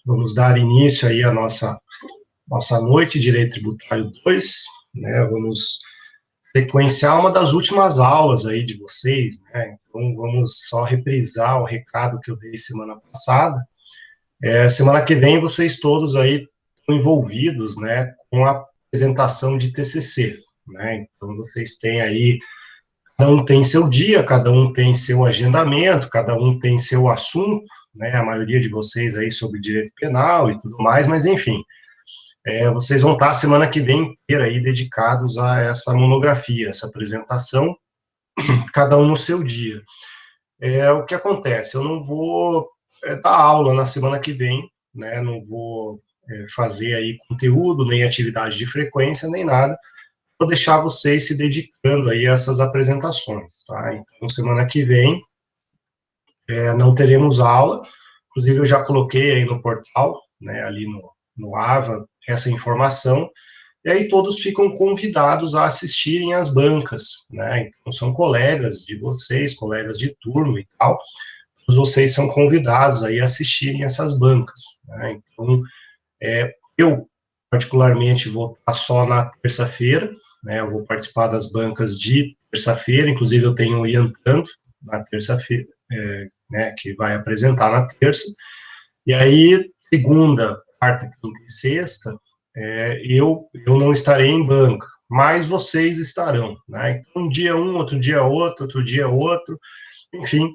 Vamos dar início aí à nossa noite de Direito Tributário 2, né? Vamos sequenciar uma das últimas aulas aí de vocês, né? Então, vamos só reprisar o recado que eu dei semana passada. Semana que vem, vocês todos aí estão envolvidos, né, com a apresentação de TCC, né? Então, vocês têm aí, cada um tem seu dia, cada um tem seu agendamento, cada um tem seu assunto, né? A maioria de vocês aí sobre direito penal e tudo mais, mas enfim, vocês vão estar semana que vem inteira aí dedicados a essa monografia, essa apresentação, cada um no seu dia. O que acontece? Eu não vou dar aula na semana que vem, né? Não vou fazer aí conteúdo, nem atividade de frequência, nem nada. Vou deixar vocês se dedicando aí a essas apresentações, tá? Então, semana que vem não teremos aula. Inclusive, eu já coloquei aí no portal, né, ali no AVA, essa informação, e aí todos ficam convidados a assistirem às bancas, né? Então, são colegas de vocês, colegas de turno e tal, todos vocês são convidados aí a assistirem essas bancas, né? Então, eu, particularmente, vou estar só na terça-feira, né? Eu vou participar das bancas de terça-feira, inclusive eu tenho orientando na terça-feira, né, que vai apresentar na terça, e aí, segunda, quarta, quinta e sexta, eu não estarei em banca, mas vocês estarão, né? Então, um dia um, outro dia outro, enfim,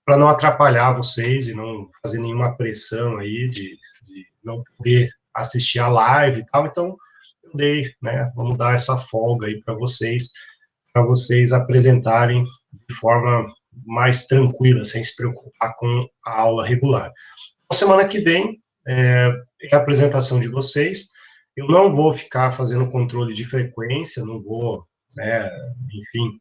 para não atrapalhar vocês e não fazer nenhuma pressão aí de não poder assistir a live e tal, então, eu dei, né, vamos dar essa folga aí para vocês apresentarem de forma mais tranquila, sem se preocupar com a aula regular. Então, semana que vem, é a apresentação de vocês. Eu não vou ficar fazendo controle de frequência, não vou, né, enfim,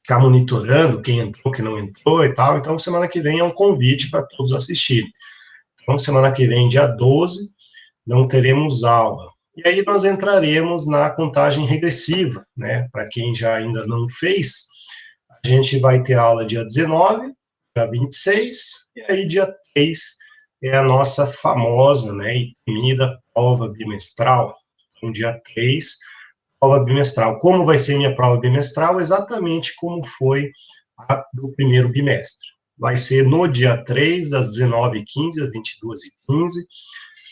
ficar monitorando quem entrou, quem não entrou e tal. Então, semana que vem é um convite para todos assistirem. Então, semana que vem, dia 12, não teremos aula. E aí nós entraremos na contagem regressiva, né? Para quem já ainda não fez, a gente vai ter aula dia 19, dia 26, e aí dia 3 é a nossa famosa, né, e temida prova bimestral. Então, dia 3, prova bimestral. Como vai ser minha prova bimestral? Exatamente como foi a do primeiro bimestre. Vai ser no dia 3, das 19h15 às 22h15.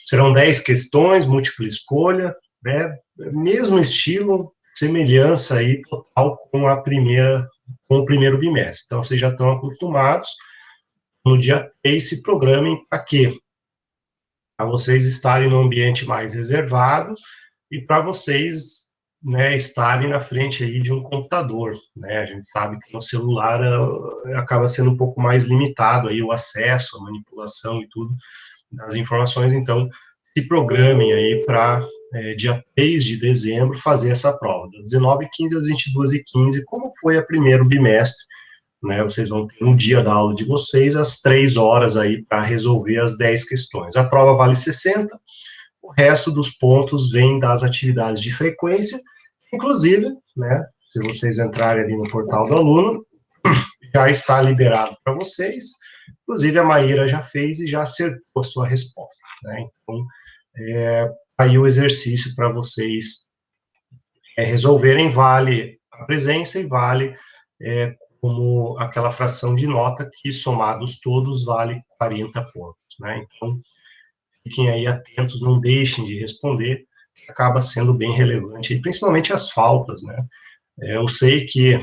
Serão 10 questões, múltipla escolha, né? Mesmo estilo, semelhança aí total com o primeiro bimestre. Então, vocês já estão acostumados. No dia 3, se programem para quê? Para vocês estarem num ambiente mais reservado e para vocês, né, estarem na frente aí de um computador, né? A gente sabe que no celular acaba sendo um pouco mais limitado aí o acesso, a manipulação e tudo das informações, então se programem aí para dia 3 de dezembro fazer essa prova, das 19h15 às 22h15, como foi a primeiro bimestre, né? Vocês vão ter no dia da aula de vocês as 3 horas aí para resolver as 10 questões. A prova vale 60, o resto dos pontos vem das atividades de frequência, inclusive, né, se vocês entrarem ali no portal do aluno, já está liberado para vocês, inclusive a Maíra já fez e já acertou a sua resposta, né? Então, aí o exercício para vocês resolverem vale a presença e vale como aquela fração de nota que, somados todos, vale 40 pontos, né? Então, fiquem aí atentos, não deixem de responder, que acaba sendo bem relevante, e principalmente as faltas, né? Eu sei que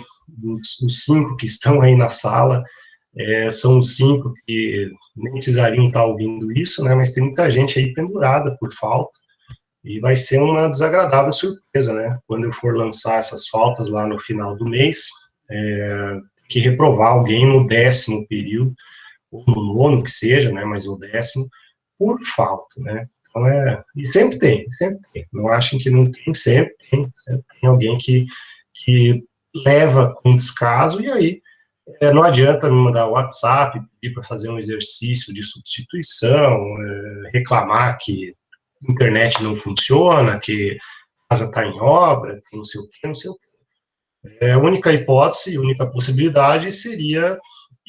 os 5 que estão aí na sala são os 5 que nem precisariam estar ouvindo isso, né? Mas tem muita gente aí pendurada por falta, e vai ser uma desagradável surpresa, né? Quando eu for lançar essas faltas lá no final do mês, que reprovar alguém no 10º período, ou no 9º que seja, né? Mas no 10º, por falta, né? Então e sempre tem. Não achem que não tem, sempre tem alguém que leva com descaso, e aí não adianta me mandar WhatsApp, pedir para fazer um exercício de substituição, reclamar que a internet não funciona, que a casa está em obra, que não sei o que, não sei o que. A única hipótese, a única possibilidade seria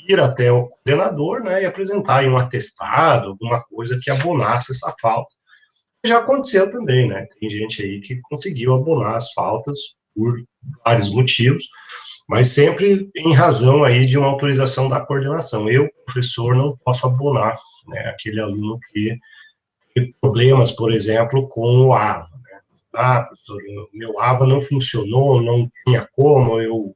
ir até o coordenador, né, e apresentar aí um atestado, alguma coisa que abonasse essa falta. Já aconteceu também, né, tem gente aí que conseguiu abonar as faltas por vários motivos, mas sempre em razão aí de uma autorização da coordenação. Eu, professor, não posso abonar, né, aquele aluno que teve problemas, por exemplo, com o AVA. Né? Ah, professor, meu AVA não funcionou, não tinha como, eu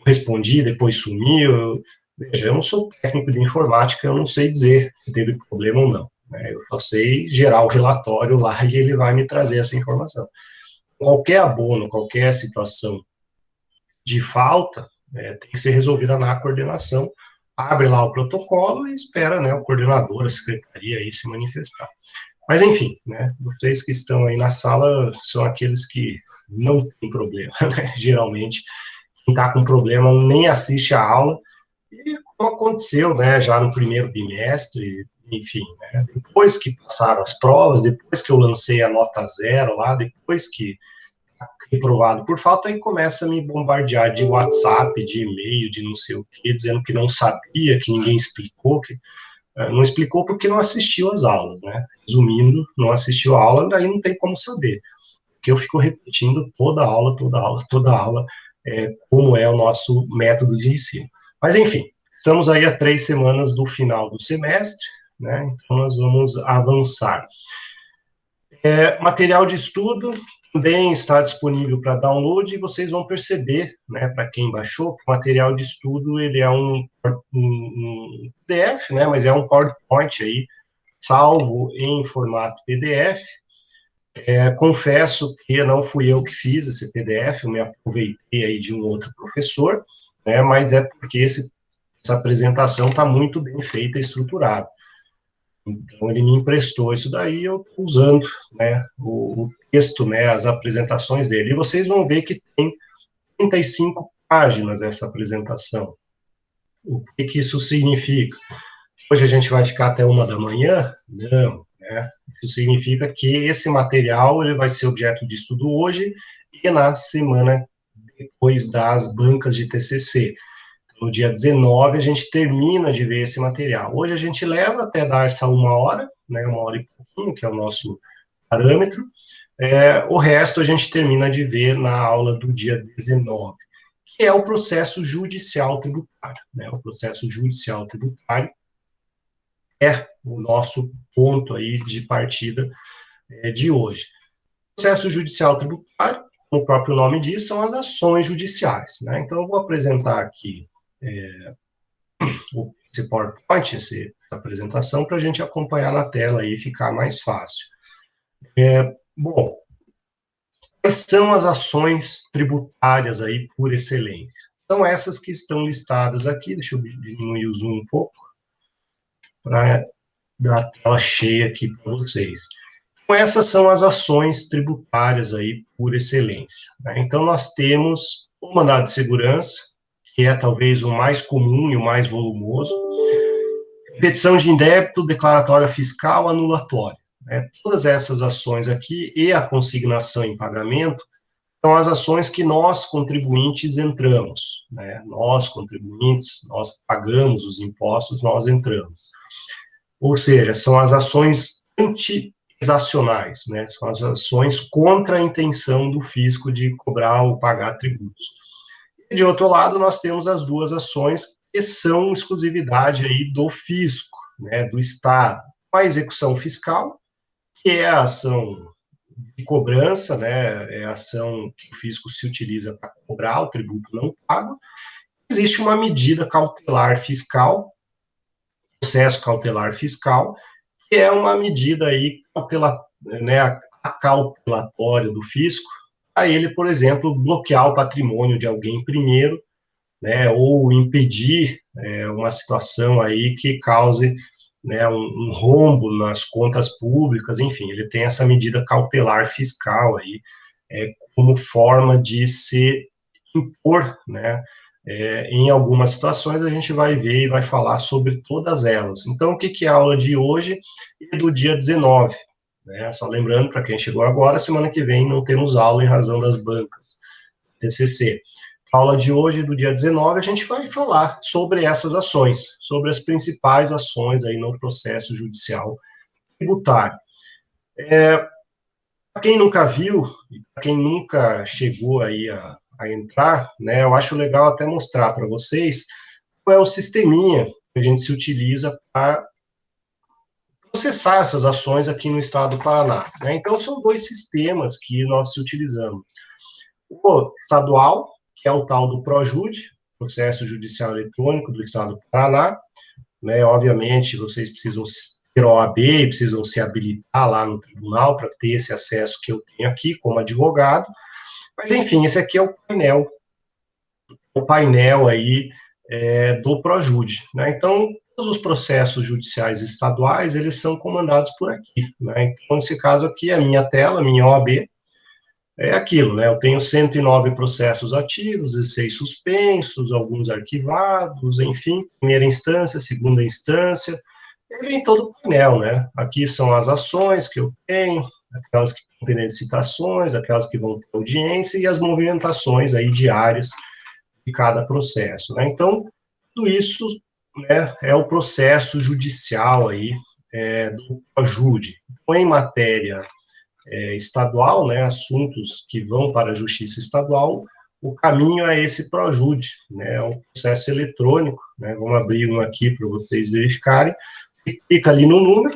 respondi, depois sumiu. Veja, eu não sou técnico de informática, eu não sei dizer se teve problema ou não. Né? Eu só sei gerar o relatório lá e ele vai me trazer essa informação. Qualquer abono, qualquer situação de falta, tem que ser resolvida na coordenação, abre lá o protocolo e espera, né, o coordenador, a secretaria aí se manifestar. Mas, enfim, né, vocês que estão aí na sala são aqueles que não têm problema, né, geralmente, quem está com problema nem assiste a aula, e como aconteceu, né, já no primeiro bimestre, enfim, né, depois que passaram as provas, depois que eu lancei a nota zero lá, depois que reprovado por falta, aí começa a me bombardear de WhatsApp, de e-mail, de não sei o quê, dizendo que não sabia, que ninguém explicou, que não explicou porque não assistiu às aulas, né? Resumindo, não assistiu a aula, daí não tem como saber, porque eu fico repetindo toda aula, toda aula, toda aula, como é o nosso método de ensino. Mas, enfim, estamos aí a 3 semanas do final do semestre, né? Então, nós vamos avançar. Material de estudo também está disponível para download e vocês vão perceber, né, para quem baixou, que o material de estudo ele é um PDF, né, mas é um PowerPoint aí, salvo em formato PDF. Confesso que não fui eu que fiz esse PDF, eu me aproveitei aí de um outro professor, né, mas é porque essa apresentação está muito bem feita e estruturada. Então, ele me emprestou isso daí, eu estou usando, né, o texto, né, as apresentações dele. E vocês vão ver que tem 35 páginas essa apresentação. O que isso significa? Hoje a gente vai ficar até 1 da manhã? Não, né? Isso significa que esse material ele vai ser objeto de estudo hoje e na semana depois das bancas de TCC. No dia 19, a gente termina de ver esse material. Hoje a gente leva até dar essa 1 hora, né, 1 hora e pouquinho, que é o nosso parâmetro. O resto a gente termina de ver na aula do dia 19, que é o processo judicial tributário. Né? O processo judicial tributário é o nosso ponto aí de partida de hoje. O processo judicial tributário, como o próprio nome diz, são as ações judiciais. Né? Então, eu vou apresentar aqui esse PowerPoint, essa apresentação, para a gente acompanhar na tela e ficar mais fácil. Bom, quais são as ações tributárias aí por excelência? São essas que estão listadas aqui, deixa eu diminuir o zoom um pouco, para dar a tela cheia aqui para vocês. Então, essas são as ações tributárias aí por excelência. Né? Então, nós temos o mandado de segurança, que é talvez o mais comum e o mais volumoso, petição de indébito, declaratória fiscal, anulatória. Né? Todas essas ações aqui e a consignação em pagamento são as ações que nós, contribuintes, entramos. Né? Nós, contribuintes, nós pagamos os impostos, nós entramos. Ou seja, são as ações anti-exacionais, né? São as ações contra a intenção do fisco de cobrar ou pagar tributos. E, de outro lado, nós temos as duas ações que são exclusividade aí do fisco, né, do Estado. A execução fiscal, que é a ação de cobrança, né, é a ação que o fisco se utiliza para cobrar o tributo não pago. Existe uma medida cautelar fiscal, processo cautelar fiscal, que é uma medida aí cautelatória do fisco, a ele, por exemplo, bloquear o patrimônio de alguém primeiro, né, ou impedir uma situação aí que cause, né, um rombo nas contas públicas, enfim, ele tem essa medida cautelar fiscal aí, como forma de se impor, né, em algumas situações a gente vai ver e vai falar sobre todas elas. Então, o que é a aula de hoje e do dia 19? Né? Só lembrando, para quem chegou agora, semana que vem não temos aula em razão das bancas, TCC. A aula de hoje, do dia 19, a gente vai falar sobre essas ações, sobre as principais ações aí no processo judicial tributário. Para quem nunca viu, para quem nunca chegou aí a entrar, né, eu acho legal até mostrar para vocês qual é o sisteminha que a gente se utiliza para processar essas ações aqui no estado do Paraná, né? Então, são dois sistemas que nós se utilizamos. O estadual, que é o tal do ProJude, Processo Judicial Eletrônico do estado do Paraná, né? Obviamente, vocês precisam ter OAB, precisam se habilitar lá no tribunal para ter esse acesso que eu tenho aqui como advogado. Mas, enfim, esse aqui é o painel aí do ProJude, né? Então, todos os processos judiciais estaduais, eles são comandados por aqui, né? Então, nesse caso aqui, a minha tela, minha OAB, é aquilo, né? Eu tenho 109 processos ativos, 16 suspensos, alguns arquivados, enfim, primeira instância, segunda instância, e vem todo o painel, né? Aqui são as ações que eu tenho, aquelas que estão pendentes de citações, aquelas que vão ter audiência e as movimentações aí diárias de cada processo, né? Então, tudo isso, né, é o processo judicial aí do ProJude. Então, em matéria estadual, né, assuntos que vão para a justiça estadual, o caminho é esse ProJude, né, é um processo eletrônico, né, vamos abrir um aqui para vocês verificarem, clica ali no número,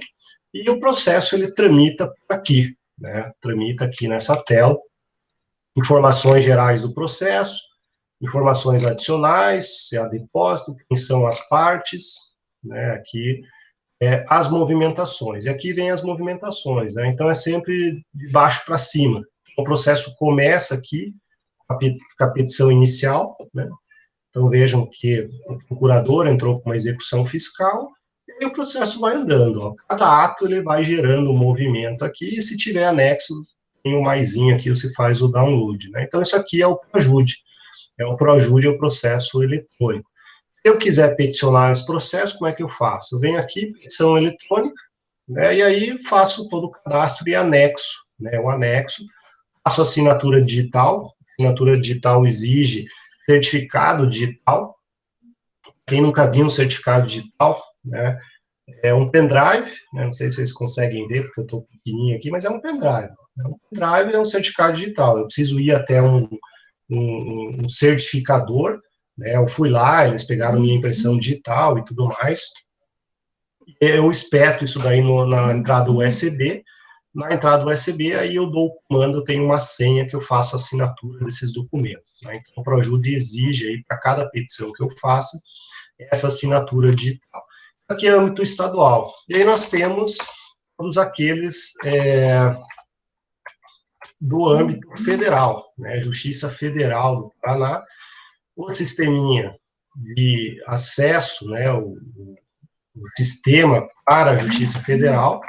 e o processo ele tramita aqui, né, tramita aqui nessa tela, informações gerais do processo, informações adicionais, se há depósito, quem são as partes, né, aqui, as movimentações. E aqui vem as movimentações, né, então é sempre de baixo para cima. O processo começa aqui, com a petição inicial, né, então vejam que o procurador entrou com uma execução fiscal, e aí o processo vai andando, ó. Cada ato ele vai gerando um movimento aqui, e se tiver anexo, tem um maisinho aqui, você faz o download, né, então isso aqui é o ProJude. O ProJude é o processo eletrônico. Se eu quiser peticionar esse processo, como é que eu faço? Eu venho aqui, petição eletrônica, né, e aí faço todo o cadastro e anexo, né, o anexo, faço assinatura digital. Assinatura digital exige certificado digital. Quem nunca viu um certificado digital, né, é um pendrive, né, não sei se vocês conseguem ver, porque eu estou pequenininho aqui, mas é um pendrive. Um pendrive é um certificado digital. Eu preciso ir até um certificador, né, eu fui lá, eles pegaram minha impressão digital e tudo mais, eu espeto isso daí na entrada USB, na entrada USB, aí eu dou o comando, eu tenho uma senha que eu faço a assinatura desses documentos, né, então o ProJude exige aí, para cada petição que eu faça, essa assinatura digital. Aqui é âmbito estadual, e aí nós temos todos aqueles do âmbito federal, né, Justiça Federal do Paraná, o sisteminha de acesso, né, o sistema para a Justiça Federal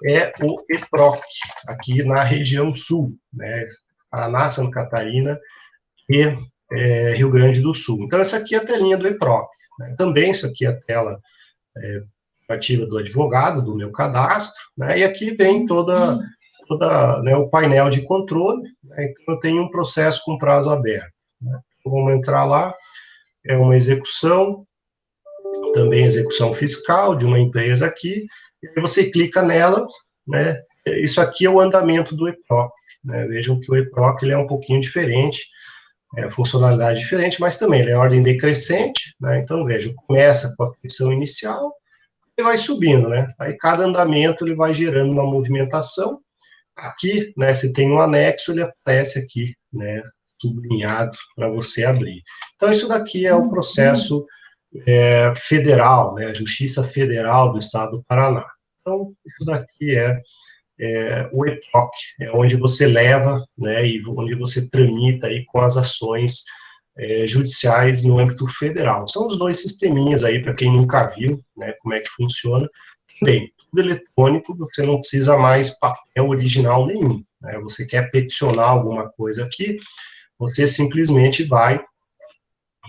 é o EPROC, aqui na região sul, né, Paraná, Santa Catarina e Rio Grande do Sul. Então, essa aqui é a telinha do EPROC, né, também isso aqui é a tela ativa do advogado, do meu cadastro, né, e aqui vem toda né, o painel de controle, né, então eu tenho um processo com prazo aberto, né, então, vamos entrar lá, é uma execução, também execução fiscal de uma empresa aqui, e aí você clica nela, né, isso aqui é o andamento do EPROC, né, vejam que o EPROC ele é um pouquinho diferente, funcionalidade diferente, mas também ele é ordem decrescente, né, então vejam, começa com a petição inicial, e vai subindo, né, aí cada andamento ele vai gerando uma movimentação, aqui, né, se tem um anexo, ele aparece aqui, né, sublinhado para você abrir. Então, isso daqui é o processo federal, né, a Justiça Federal do Estado do Paraná. Então, isso daqui o EPROC, é onde você leva, né, e onde você tramita aí com as ações judiciais no âmbito federal. São os dois sisteminhas aí, para quem nunca viu, né, como é que funciona. Também, tudo eletrônico, você não precisa mais papel original nenhum, né, você quer peticionar alguma coisa aqui, você simplesmente vai,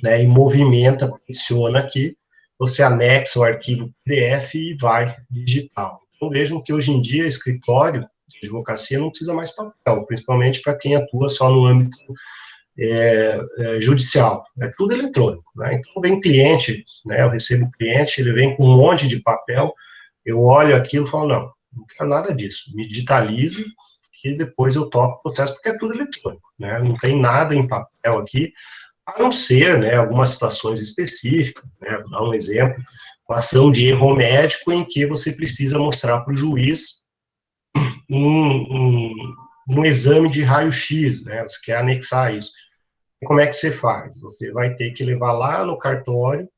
né, e movimenta, peticiona aqui, você anexa o arquivo PDF e vai digital. Então, vejam que hoje em dia, escritório de advocacia não precisa mais papel, principalmente para quem atua só no âmbito judicial, é tudo eletrônico, né? Então vem cliente, né? Eu recebo cliente, ele vem com um monte de papel, eu olho aquilo e falo, não quero nada disso, me digitalize que depois eu toco o processo, porque é tudo eletrônico, né? Não tem nada em papel aqui, a não ser, né, algumas situações específicas, né? Vou dar um exemplo, uma ação de erro médico em que você precisa mostrar para o juiz um exame de raio-x, né? Você quer anexar isso. Como é que você faz? Você vai ter que levar lá no cartório,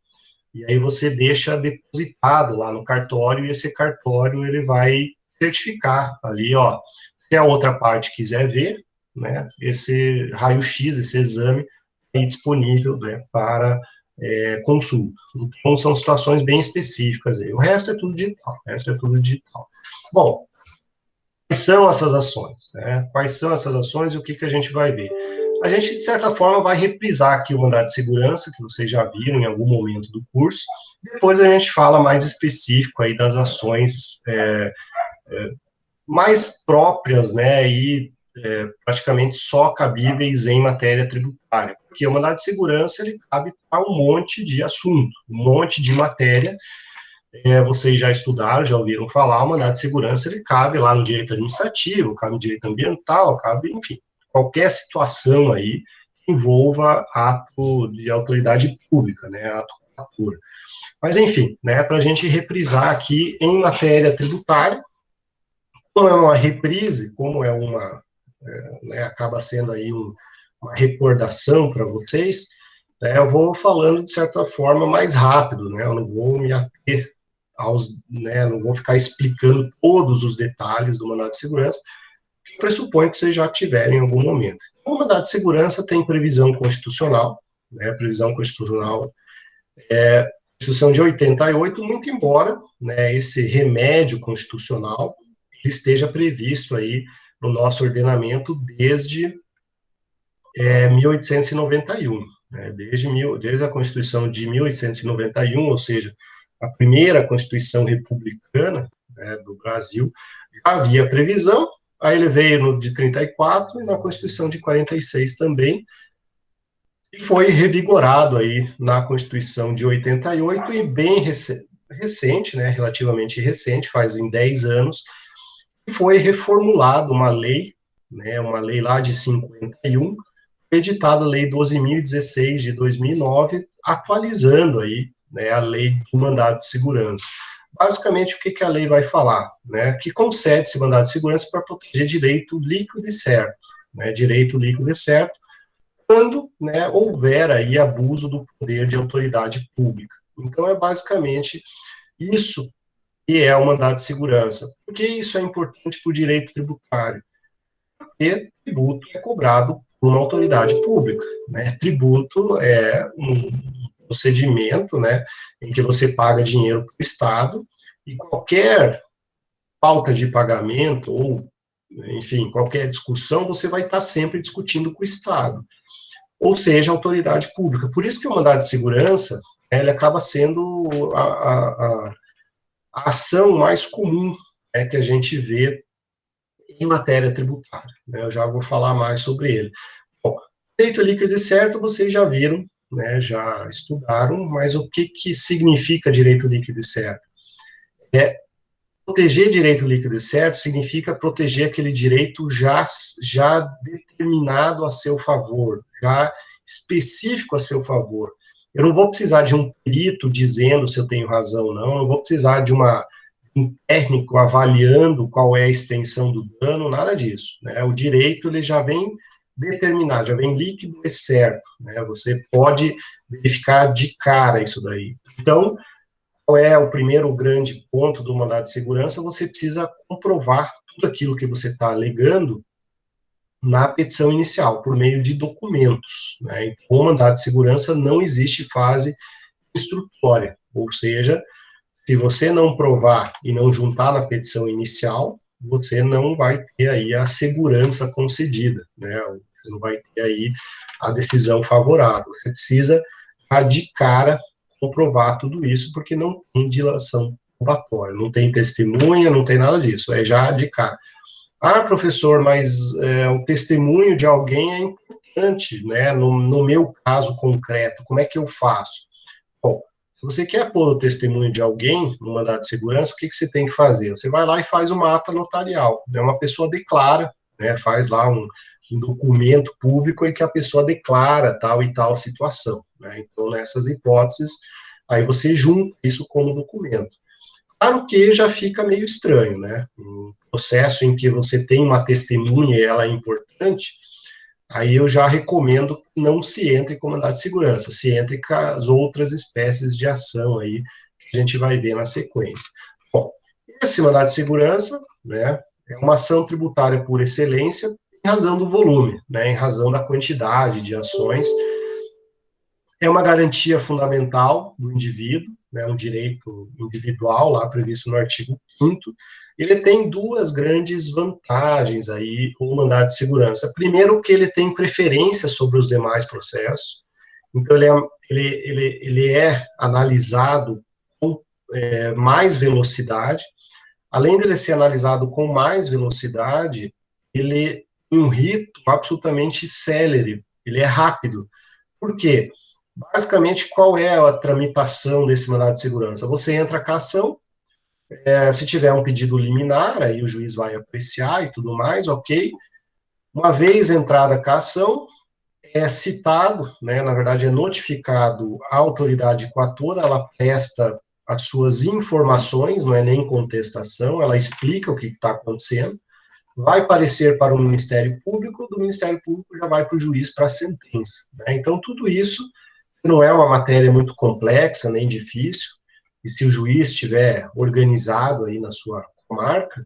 e aí você deixa depositado lá no cartório, e esse cartório ele vai certificar ali, ó, se a outra parte quiser ver, né, esse raio-x, esse exame, é disponível, né, para consulta. Então, são situações bem específicas aí. O resto é tudo digital, o resto é tudo digital. Bom, quais são essas ações? Né? Quais são essas ações e o que, que a gente vai ver? A gente, de certa forma, vai reprisar aqui o mandado de segurança, que vocês já viram em algum momento do curso. Depois a gente fala mais específico aí das ações mais próprias, né, e praticamente só cabíveis em matéria tributária. Porque o mandado de segurança, ele cabe para um monte de assunto, um monte de matéria. Vocês já estudaram, já ouviram falar, o mandado de segurança, ele cabe lá no direito administrativo, cabe no direito ambiental, cabe, enfim, qualquer situação aí que envolva ato de autoridade pública, né, ato público. Mas, enfim, né, para a gente reprisar aqui em matéria tributária, como é uma reprise, como é uma, né, acaba sendo aí uma recordação para vocês, né, eu vou falando de certa forma mais rápido, né, eu não vou me ater né, não vou ficar explicando todos os detalhes do mandado de segurança, que pressupõe que vocês já tiverem em algum momento. O mandado de segurança tem previsão constitucional, né, previsão constitucional Constituição de 88, muito embora, né, esse remédio constitucional esteja previsto aí no nosso ordenamento desde 1891, né, desde a Constituição de 1891, ou seja, a primeira Constituição republicana, né, do Brasil, havia previsão, aí ele veio no de 34 e na Constituição de 46 também, e foi revigorado aí na Constituição de 88 e bem recente, né, relativamente recente, faz em 10 anos, foi reformulado uma lei lá de 51, foi editada a Lei 12.016 de 2009, atualizando aí, né, a lei do mandado de segurança. Basicamente, o que, que a lei vai falar? Né, que concede esse mandado de segurança para proteger direito líquido e certo, né, direito líquido e certo, quando, né, houver aí abuso do poder de autoridade pública. Então, é basicamente isso que é o mandado de segurança. Por que isso é importante para o direito tributário? Porque tributo é cobrado por uma autoridade pública, né? Tributo é um procedimento, né, em que você paga dinheiro para o Estado e qualquer falta de pagamento ou, enfim, qualquer discussão, você vai estar sempre discutindo com o Estado, ou seja, a autoridade pública. Por isso que o mandado de segurança, ele acaba sendo a ação mais comum, né, que a gente vê em matéria tributária, né? Eu já vou falar mais sobre ele. Bom, direito líquido e certo, vocês já viram, né, já estudaram, mas o que, que significa direito líquido e certo? Proteger direito líquido e certo significa proteger aquele direito já determinado a seu favor, já específico a seu favor. Eu não vou precisar de um perito dizendo se eu tenho razão ou não vou precisar de um técnico avaliando qual é a extensão do dano, nada disso, né? O direito, ele já vem determinado, já vem líquido e certo, né? Você pode verificar de cara isso daí. Então, qual é o primeiro grande ponto do mandado de segurança? Você precisa comprovar tudo aquilo que você está alegando na petição inicial, por meio de documentos, né? Então, o mandado de segurança não existe fase instrutória, ou seja, se você não provar e não juntar na petição inicial, você não vai ter aí a segurança concedida, né? Você não vai ter aí a decisão favorável. Você precisa, de cara, comprovar tudo isso, porque não tem dilação probatória, não tem testemunha, não tem nada disso, é já de cara. Ah, professor, mas o testemunho de alguém é importante. importante, né, no meu caso concreto, como é que eu faço? Bom, se você quer pôr o testemunho de alguém no mandado de segurança, o que você tem que fazer? Você vai lá e faz uma ata notarial, né, uma pessoa declara, né, faz lá um documento público em que a pessoa declara tal e tal situação, né, então nessas hipóteses, aí você junta isso como documento. Claro que já fica meio estranho, né? Um processo em que você tem uma testemunha e ela é importante, aí eu já recomendo que não se entre com mandado de segurança, se entre com as outras espécies de ação aí que a gente vai ver na sequência. Bom, esse mandado de segurança, né, é uma ação tributária por excelência em razão do volume, né, em razão da quantidade de ações. É uma garantia fundamental do indivíduo, né, um direito individual lá previsto no artigo 5º. Ele tem duas grandes vantagens aí, o mandado de segurança. Primeiro, que ele tem preferência sobre os demais processos, então ele é analisado com mais velocidade. Além de ele ser analisado com mais velocidade, ele é um rito absolutamente célere, ele é rápido. Por quê? Basicamente, qual é a tramitação desse mandado de segurança? Você entra com a ação, se tiver um pedido liminar, aí o juiz vai apreciar e tudo mais, ok. Uma vez entrada a ação, é citado, né, na verdade é notificado a autoridade coatora, ela presta as suas informações, não é nem contestação, ela explica o que está acontecendo, vai parecer para o Ministério Público, do Ministério Público já vai para o juiz para a sentença. Né? Então, tudo isso não é uma matéria muito complexa, nem difícil, e se o juiz estiver organizado aí na sua comarca,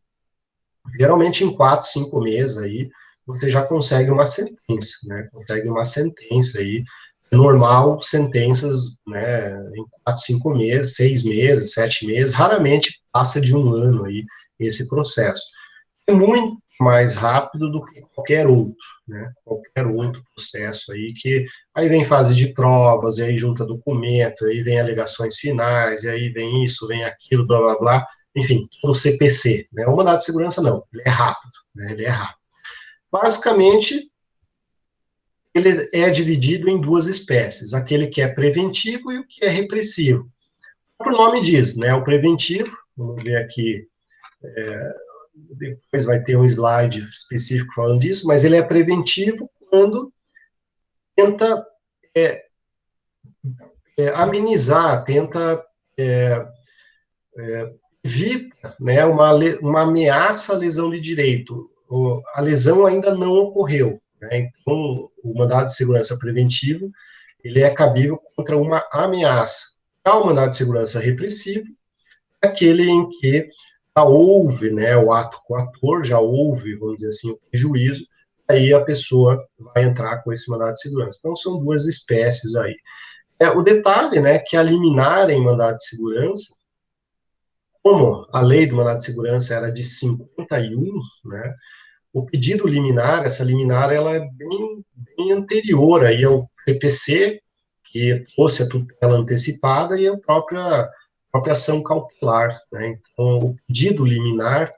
geralmente em 4, 5 meses aí, você já consegue uma sentença, né, consegue uma sentença aí, é normal, sentenças, né, em 4, 5 meses, 6 meses, 7 meses, raramente passa de um ano aí, esse processo. É muito mais rápido do que qualquer outro, né? Qualquer outro processo aí que aí vem fase de provas, e aí junta documento, aí vem alegações finais, e aí vem isso, vem aquilo, blá blá blá, enfim, o CPC, né? O mandado de segurança não, ele é rápido, né? Ele é rápido. Basicamente, ele é dividido em duas espécies, aquele que é preventivo e o que é repressivo. O nome diz, né? O preventivo, vamos ver aqui, depois vai ter um slide específico falando disso, mas ele é preventivo quando tenta é, amenizar, tenta evita, né, uma ameaça à lesão de direito. A lesão ainda não ocorreu, né, então o mandado de segurança preventivo ele é cabível contra uma ameaça. Já o mandado de segurança repressivo é aquele em que já houve, né, o ato coator, já houve, vamos dizer assim, o prejuízo, aí a pessoa vai entrar com esse mandado de segurança. Então, são duas espécies aí. O detalhe, né, que a liminar em mandado de segurança, como a lei do mandado de segurança era de 51, né, o pedido liminar, essa liminar, ela é bem anterior aí ao CPC, que trouxe a tutela antecipada, e a própria ação cautelar, né? Então, o pedido liminar,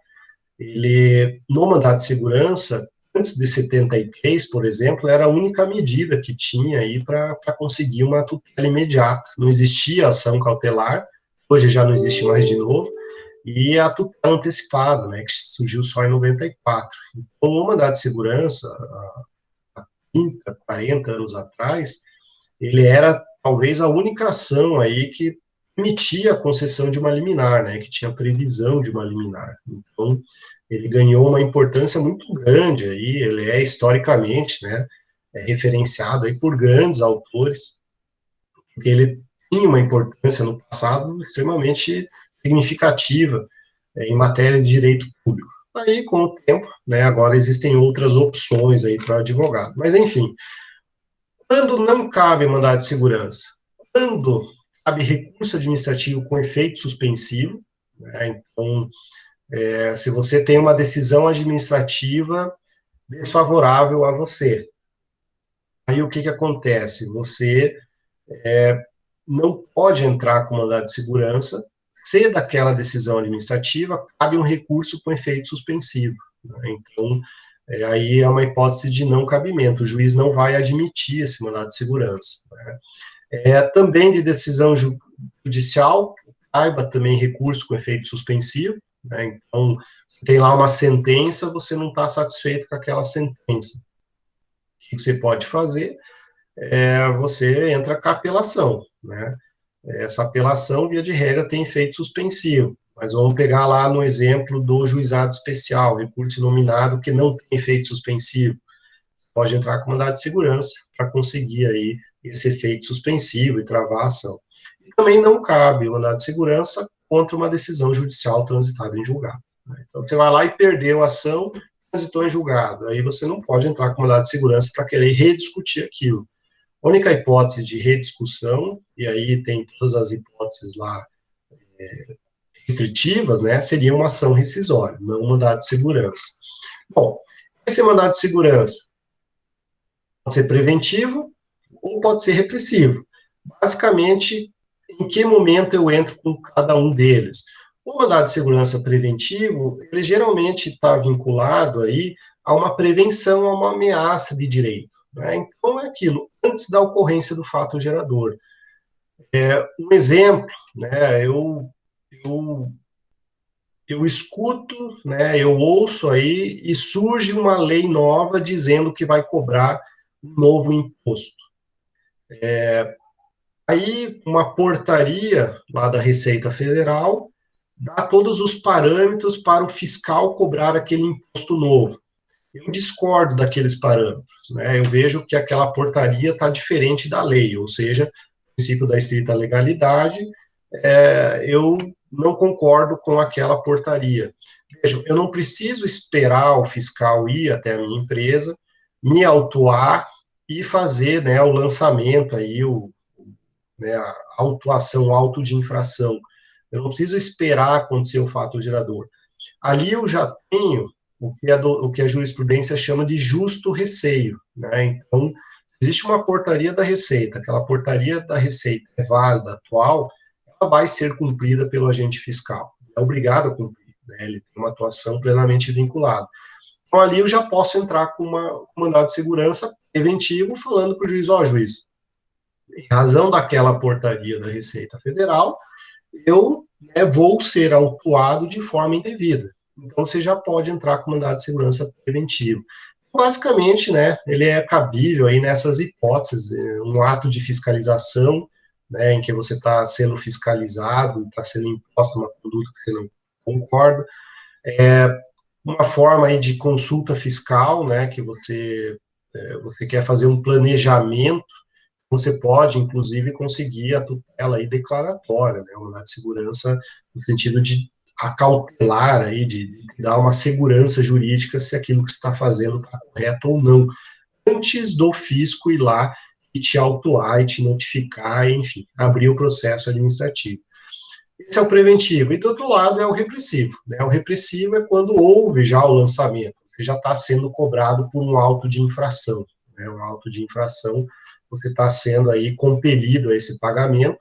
ele, no mandado de segurança, antes de 73, por exemplo, era a única medida que tinha aí para conseguir uma tutela imediata. Não existia ação cautelar, hoje já não existe mais de novo, e a tutela antecipada, né, que surgiu só em 94. Então, o mandado de segurança, há 30, 40 anos atrás, ele era talvez a única ação aí que permitia a concessão de uma liminar, né, que tinha previsão de uma liminar. Então, ele ganhou uma importância muito grande aí, ele é historicamente, né, referenciado aí por grandes autores, porque ele tinha uma importância no passado extremamente significativa em matéria de direito público. Aí, com o tempo, né, agora existem outras opções aí para o advogado. Mas, enfim, quando não cabe mandado de segurança? Quando cabe recurso administrativo com efeito suspensivo, né, então, se você tem uma decisão administrativa desfavorável a você, aí o que acontece? Você não pode entrar com mandado de segurança, se daquela decisão administrativa cabe um recurso com efeito suspensivo. Né? Então, aí é uma hipótese de não cabimento, o juiz não vai admitir esse mandado de segurança, né? Também de decisão judicial, caiba também recurso com efeito suspensivo, né? Então, tem lá uma sentença, você não está satisfeito com aquela sentença. O que você pode fazer? Você entra com a apelação, né? Essa apelação, via de regra, tem efeito suspensivo, mas vamos pegar lá no exemplo do juizado especial, recurso nominado que não tem efeito suspensivo, pode entrar com mandado de segurança para conseguir aí esse efeito suspensivo e travar a ação. E também não cabe o mandado de segurança contra uma decisão judicial transitada em julgado, né? Então, você vai lá e perdeu a ação, transitou em julgado, aí você não pode entrar com mandado de segurança para querer rediscutir aquilo. A única hipótese de rediscussão, e aí tem todas as hipóteses lá restritivas, né, seria uma ação rescisória, não um mandado de segurança. Bom, esse mandado de segurança pode ser preventivo ou pode ser repressivo. Basicamente, em que momento eu entro com cada um deles? O mandado de segurança preventivo, ele geralmente está vinculado aí a uma prevenção, a uma ameaça de direito, né? Então, é aquilo, antes da ocorrência do fato gerador. Um exemplo, né, eu, eu escuto, né, eu ouço aí e surge uma lei nova dizendo que vai cobrar um novo imposto. Aí, uma portaria lá da Receita Federal dá todos os parâmetros para o fiscal cobrar aquele imposto novo. Eu discordo daqueles parâmetros, né? Eu vejo que aquela portaria está diferente da lei, ou seja, o princípio da estrita legalidade, eu não concordo com aquela portaria. Veja, eu não preciso esperar o fiscal ir até a minha empresa, me autuar e fazer, né, o lançamento aí, né, a autuação, o auto de infração. Eu não preciso esperar acontecer o fato gerador. Ali eu já tenho o que a jurisprudência chama de justo receio, né? Então, existe uma portaria da Receita, aquela portaria da Receita é válida, atual, ela vai ser cumprida pelo agente fiscal, é obrigado a cumprir, né? Ele tem uma atuação plenamente vinculada. Então, ali eu já posso entrar com um mandado de segurança preventivo, falando para o juiz, juiz, em razão daquela portaria da Receita Federal, eu, né, vou ser autuado de forma indevida. Então, você já pode entrar com mandado de segurança preventivo. Basicamente, né, ele é cabível aí nessas hipóteses, um ato de fiscalização, né, em que você está sendo fiscalizado, está sendo imposta uma conduta que você não concorda, uma forma aí de consulta fiscal, né, que você quer fazer um planejamento, você pode, inclusive, conseguir a tutela aí declaratória, né, uma de segurança no sentido de acautelar aí, de dar uma segurança jurídica se aquilo que você está fazendo está correto ou não, antes do fisco ir lá e te autuar e te notificar, enfim, abrir o processo administrativo. Esse é o preventivo. E do outro lado é o repressivo, né? O repressivo é quando houve já o lançamento, que já está sendo cobrado por um auto de infração, né? Um auto de infração, porque está sendo aí compelido a esse pagamento,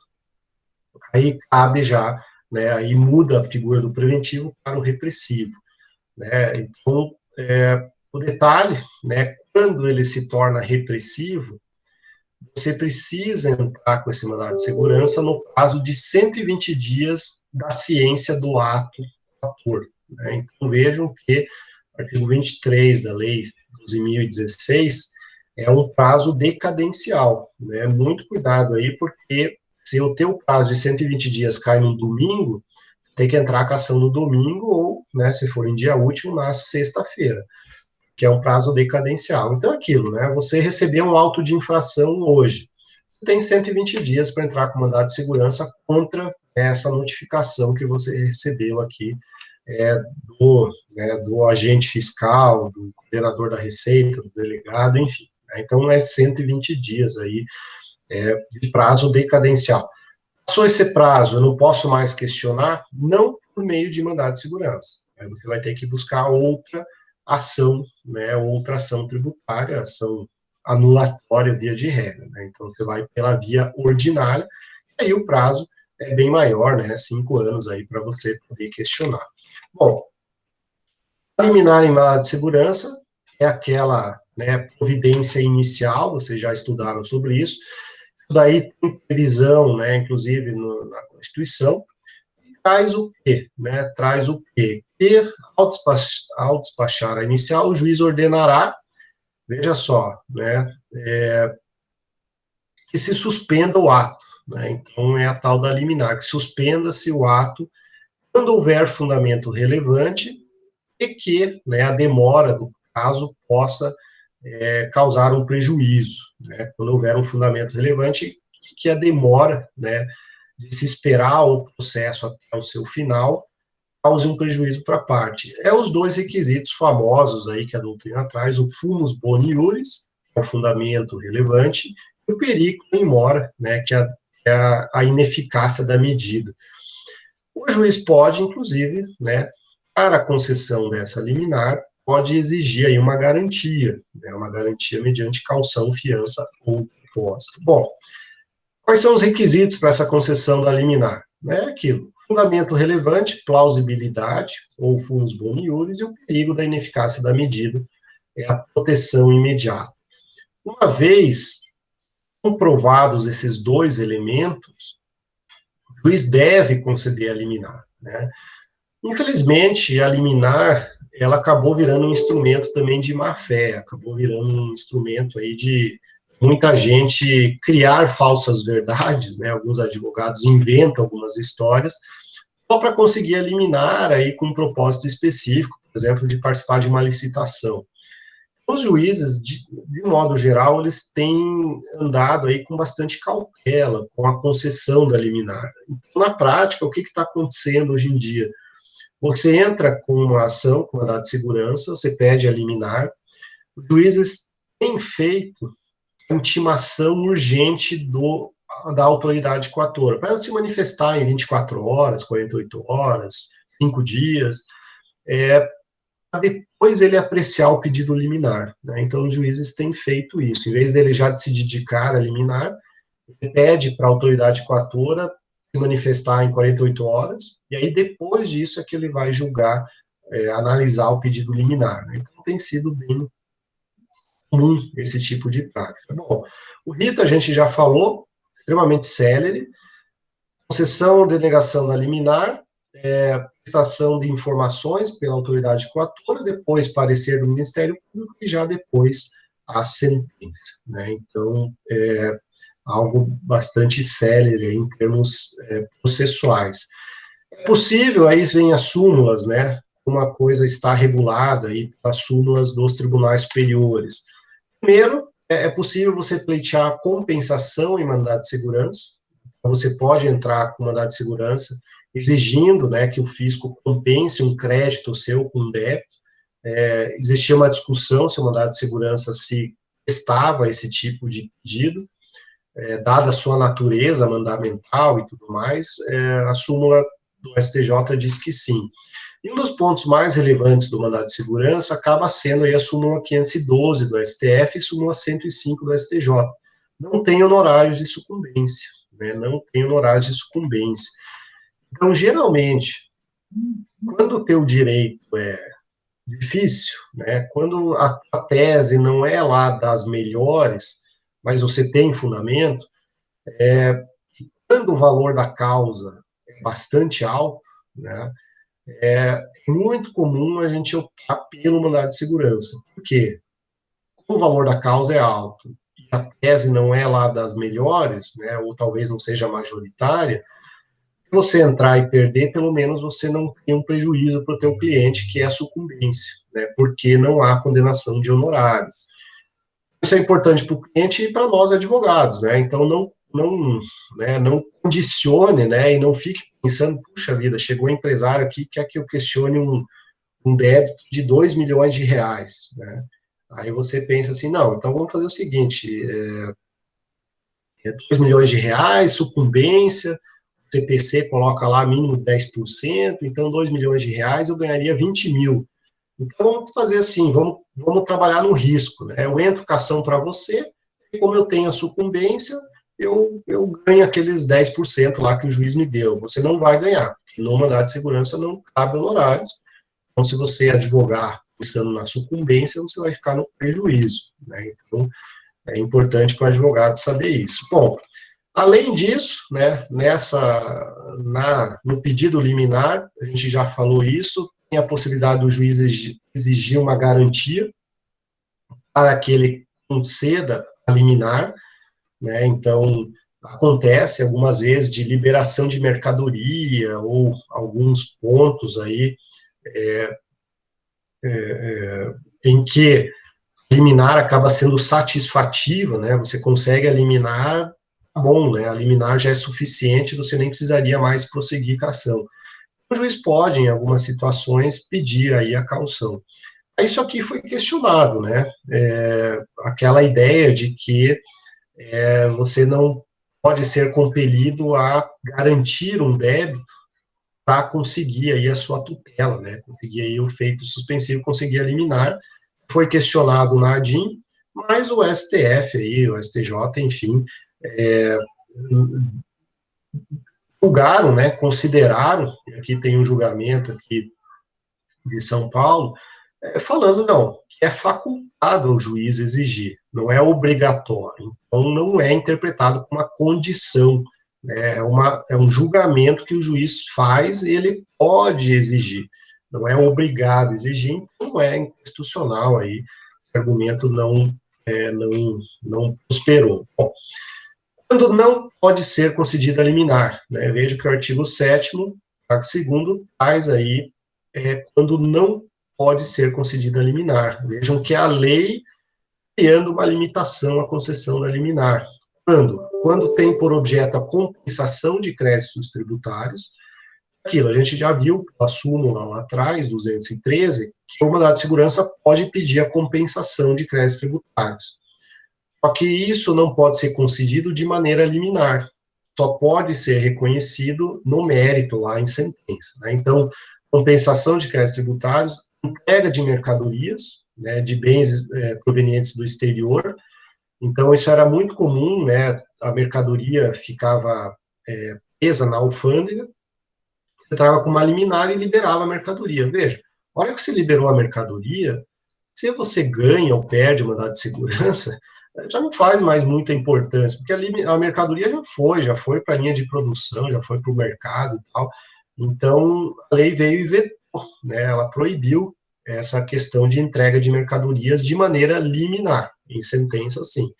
aí cabe já, né? Aí muda a figura do preventivo para o repressivo, né? Então, o detalhe, né? Quando ele se torna repressivo, você precisa entrar com esse mandado de segurança no prazo de 120 dias da ciência do ato ator, né? Então, vejam que o artigo 23 da Lei 12.016 é um prazo decadencial, né? Muito cuidado aí, porque se o teu prazo de 120 dias cai num domingo, tem que entrar com a ação no domingo ou, né, se for em dia útil, na sexta-feira, que é um prazo decadencial. Então, é aquilo, né? Você recebeu um auto de infração hoje, tem 120 dias para entrar com mandado de segurança contra essa notificação que você recebeu aqui do agente fiscal, do coordenador da Receita, do delegado, enfim, né? Então, 120 dias aí de prazo decadencial. Passou esse prazo, eu não posso mais questionar, não por meio de mandado de segurança. Aí você vai ter que buscar outra ação, né, outra ação tributária, ação anulatória via de regra, né? Então, você vai pela via ordinária, e aí o prazo é bem maior, né, 5 anos aí para você poder questionar. Bom, liminar em mandado de segurança, é aquela, né, providência inicial, vocês já estudaram sobre isso. Isso daí tem previsão, né, inclusive na Constituição. Traz o quê? Né? Traz o quê? Que, ao despachar a inicial, o juiz ordenará, veja só, né, que se suspenda o ato. Né? Então, é a tal da liminar, que suspenda-se o ato quando houver fundamento relevante e que, né, a demora do caso possa causar um prejuízo. Né? Quando houver um fundamento relevante, que a demora, né, de se esperar o processo até o seu final cause um prejuízo para a parte. É os dois requisitos famosos aí que a doutrina traz, o fumus boni iuris, que é o fundamento relevante, e o periculum in mora, né, que é a ineficácia da medida. O juiz pode, inclusive, né, para a concessão dessa liminar, pode exigir aí uma garantia, né, uma garantia mediante caução, fiança ou depósito. Bom, quais são os requisitos para essa concessão da liminar? É aquilo, fundamento relevante, plausibilidade, ou fumus boni iuris, e o perigo da ineficácia da medida, é a proteção imediata. Uma vez comprovados esses dois elementos, o juiz deve conceder a liminar, né? Infelizmente, a liminar, ela acabou virando um instrumento também de má-fé, acabou virando um instrumento aí de muita gente criar falsas verdades, né? Alguns advogados inventam algumas histórias só para conseguir eliminar aí com um propósito específico, por exemplo, de participar de uma licitação. Os juízes, de modo geral, eles têm andado aí com bastante cautela com a concessão da liminar. Então, na prática, o que está acontecendo hoje em dia? Você entra com uma ação, com mandado de segurança, você pede a liminar, os juízes têm feito intimação urgente da autoridade coatora, para se manifestar em 24 horas, 48 horas, 5 dias, para depois ele apreciar o pedido liminar. Né? Então, os juízes têm feito isso. Em vez dele já se dedicar a liminar, ele pede para a autoridade coatora se manifestar em 48 horas, e aí depois disso é que ele vai julgar, analisar o pedido liminar. Né? Então, tem sido bem comum esse tipo de prática. Bom, o rito a gente já falou, extremamente célere, concessão, denegação da liminar, prestação de informações pela autoridade coatora, depois parecer do Ministério Público e já depois a sentença. Né? Então, algo bastante célere em termos processuais. É possível, aí vem as súmulas, né? Uma coisa está regulada aí pelas súmulas dos tribunais superiores. Primeiro, é possível você pleitear compensação em mandado de segurança. Então, você pode entrar com mandado de segurança exigindo, né, que o fisco compense um crédito seu com um débito. Existia uma discussão se o mandado de segurança se estava esse tipo de pedido, dada a sua natureza mandamental e tudo mais, a súmula do STJ diz que sim. E um dos pontos mais relevantes do mandado de segurança acaba sendo aí a súmula 512 do STF e súmula 105 do STJ. Não tem honorários de sucumbência, né? Não tem honorários de sucumbência. Então, geralmente, quando o teu direito é difícil, né? Quando a tese não é lá das melhores, mas você tem fundamento, quando o valor da causa é bastante alto, né? É muito comum a gente optar pelo mandado de segurança. Por quê? Como o valor da causa é alto e a tese não é lá das melhores, né, ou talvez não seja majoritária, se você entrar e perder, pelo menos você não tem um prejuízo para o teu cliente, que é a sucumbência, né, porque não há condenação de honorário. Isso é importante para o cliente e para nós advogados, né, então não condicione, né, e não fique pensando, puxa vida, chegou um empresário aqui que quer que eu questione um débito de 2 milhões de reais, né? Aí você pensa assim, não, então vamos fazer o seguinte, 2 milhões de reais, sucumbência, o CPC coloca lá mínimo 10%, então 2 milhões de reais eu ganharia 20 mil. Então vamos fazer assim, vamos trabalhar no risco, né? Eu entro com a ação para você, e como eu tenho a sucumbência, eu ganho aqueles 10% lá que o juiz me deu. Você não vai ganhar, porque no mandado de segurança não cabe honorários. Então, se você advogar pensando na sucumbência, você vai ficar no prejuízo, né? Então, é importante para o advogado saber isso. Bom, além disso, né, no pedido liminar, a gente já falou isso, tem a possibilidade do juiz exigir uma garantia para que ele conceda a liminar, né, então acontece algumas vezes de liberação de mercadoria ou alguns pontos aí em que a liminar acaba sendo satisfativa, né, você consegue a liminar, tá bom, né, a liminar já é suficiente, você nem precisaria mais prosseguir com a ação. O juiz pode, em algumas situações, pedir aí a caução. Isso aqui foi questionado, né, aquela ideia de que você não pode ser compelido a garantir um débito para conseguir aí a sua tutela, né, conseguir aí o feito suspensivo, conseguir eliminar. Foi questionado na ADIM, mas o STF aí, o STJ, enfim, julgaram, né, consideraram, aqui tem um julgamento aqui de São Paulo, falando, não, é facultado ao juiz exigir, não é obrigatório, então não é interpretado como uma condição, né, é um julgamento que o juiz faz e ele pode exigir, não é obrigado a exigir, então não é inconstitucional aí, o argumento não prosperou. Bom, quando não pode ser concedida a liminar, né, veja que o artigo 7º, parágrafo 2º, traz aí quando não pode ser concedida a liminar. Vejam que a lei criando uma limitação à concessão da liminar. Quando tem por objeto a compensação de créditos tributários, aquilo a gente já viu a súmula lá atrás, 213, que o mandado de segurança pode pedir a compensação de créditos tributários. Só que isso não pode ser concedido de maneira liminar, só pode ser reconhecido no mérito, lá em sentença. Né? Então, compensação de créditos tributários, entrega de mercadorias, né, de bens provenientes do exterior. Então, isso era muito comum, né, a mercadoria ficava presa na alfândega, você entrava com uma liminar e liberava a mercadoria. Veja, a hora que você liberou a mercadoria, se você ganha ou perde o mandado de segurança, já não faz mais muita importância, porque a mercadoria já foi para a linha de produção, já foi para o mercado e tal. Então, a lei veio e vetou, né, ela proibiu essa questão de entrega de mercadorias de maneira liminar, em sentença, sim.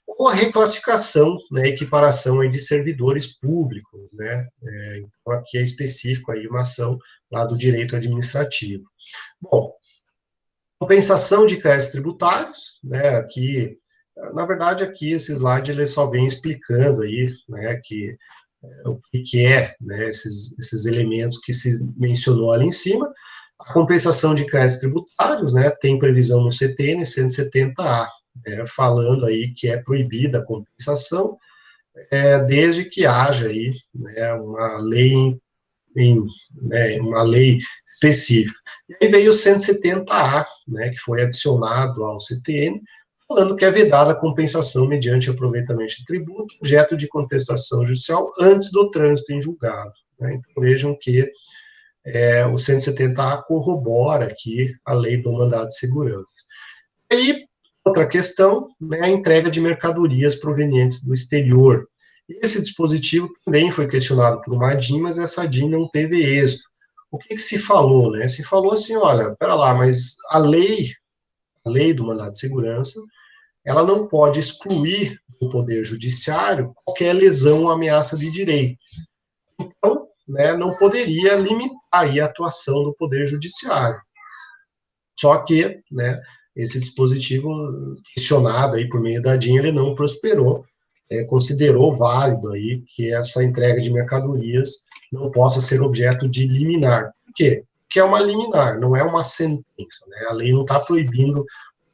Ou a reclassificação, né, equiparação aí de servidores públicos, né, então aqui é específico aí uma ação lá do direito administrativo. Bom, compensação de créditos tributários, né, aqui, na verdade, aqui esse slide ele só vem explicando aí, né, que o que é, né, esses elementos que se mencionou ali em cima. A compensação de créditos tributários, né, tem previsão no CTN 170A, falando aí que é proibida a compensação, desde que haja aí, né, uma lei específica. E aí veio o 170A, né, que foi adicionado ao CTN, falando que é vedada a compensação mediante aproveitamento de tributo, objeto de contestação judicial antes do trânsito em julgado. Né? Então vejam que o 170A corrobora aqui a lei do mandado de segurança. E outra questão, né, a entrega de mercadorias provenientes do exterior. Esse dispositivo também foi questionado por uma ADIM, mas essa ADIM não teve êxito. O que se falou, né? Se falou assim, olha, pera lá, mas a lei do mandado de segurança, ela não pode excluir do Poder Judiciário qualquer lesão ou ameaça de direito. Então, né, não poderia limitar aí a atuação do Poder Judiciário. Só que, né, esse dispositivo questionado aí por meio da DIN, ele não prosperou, considerou válido aí que essa entrega de mercadorias não possa ser objeto de liminar. Por quê? Porque é uma liminar, não é uma sentença, né? A lei não está proibindo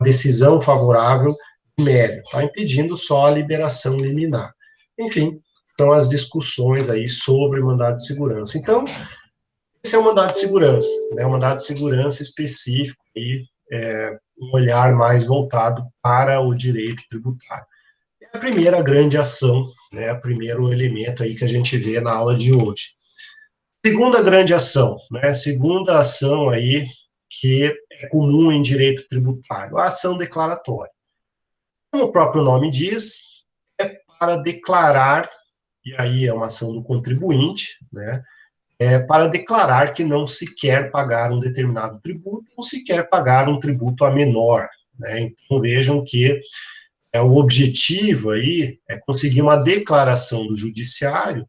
a decisão favorável de mérito, está impedindo só a liberação liminar. Enfim, são as discussões aí sobre mandado de segurança. Então, esse é o mandado de segurança, né? Um mandado de segurança específico aí, um olhar mais voltado para o direito tributário. É a primeira grande ação, né, o primeiro elemento aí que a gente vê na aula de hoje. Segunda grande ação, né, segunda ação aí que é comum em direito tributário? A ação declaratória. Como o próprio nome diz, é para declarar, e aí é uma ação do contribuinte, né, para declarar que não se quer pagar um determinado tributo ou se quer pagar um tributo a menor, né. Então vejam que o objetivo aí é conseguir uma declaração do judiciário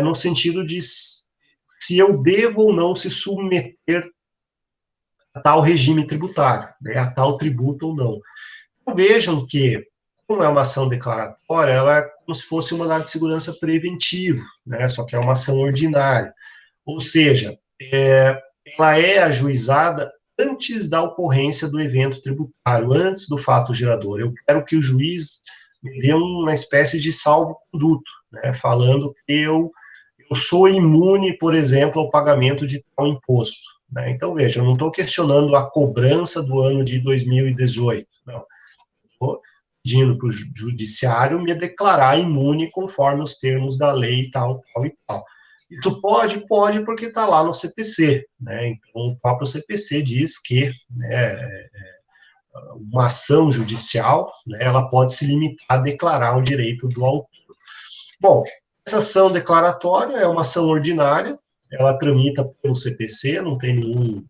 no sentido de se eu devo ou não se submeter a tal regime tributário, né, a tal tributo ou não. Então, vejam que, como é uma ação declaratória, ela é como se fosse um mandado de segurança preventivo, né, só que é uma ação ordinária. Ou seja, ela é ajuizada antes da ocorrência do evento tributário, antes do fato gerador. Eu quero que o juiz me dê uma espécie de salvo-conduto, né, falando que eu sou imune, por exemplo, ao pagamento de tal imposto. Né? Então, veja, eu não estou questionando a cobrança do ano de 2018, não. Estou pedindo para o judiciário me declarar imune conforme os termos da lei tal, tal e tal. Isso pode, porque está lá no CPC, né? Então, o próprio CPC diz que, né, uma ação judicial, né, ela pode se limitar a declarar o direito do autor. Bom, essa ação declaratória é uma ação ordinária, ela tramita pelo CPC, não tem nenhum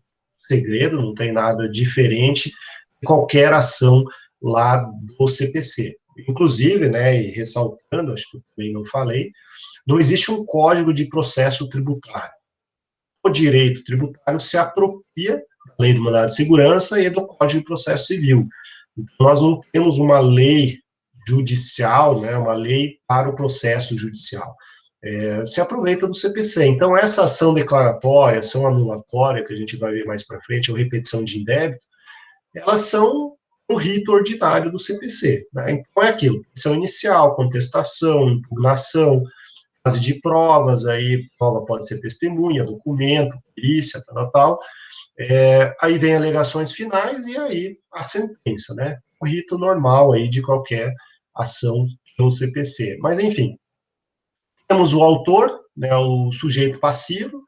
segredo, não tem nada diferente de qualquer ação lá do CPC. Inclusive, né, e ressaltando, acho que eu também não falei, não existe um código de processo tributário. O direito tributário se apropria da lei do mandado de segurança e do Código de Processo Civil. Então, nós não temos uma lei judicial, né, uma lei para o processo judicial. Se aproveita do CPC. Então, essa ação declaratória, ação anulatória, que a gente vai ver mais para frente, ou repetição de indébito, elas são um rito ordinário do CPC. Né? Então, é aquilo: petição inicial, contestação, impugnação, fase de provas, aí prova pode ser testemunha, documento, perícia, tal. Aí vem alegações finais e aí a sentença, né? O rito normal aí de qualquer ação no CPC. Mas, enfim, temos o autor, né, o sujeito passivo,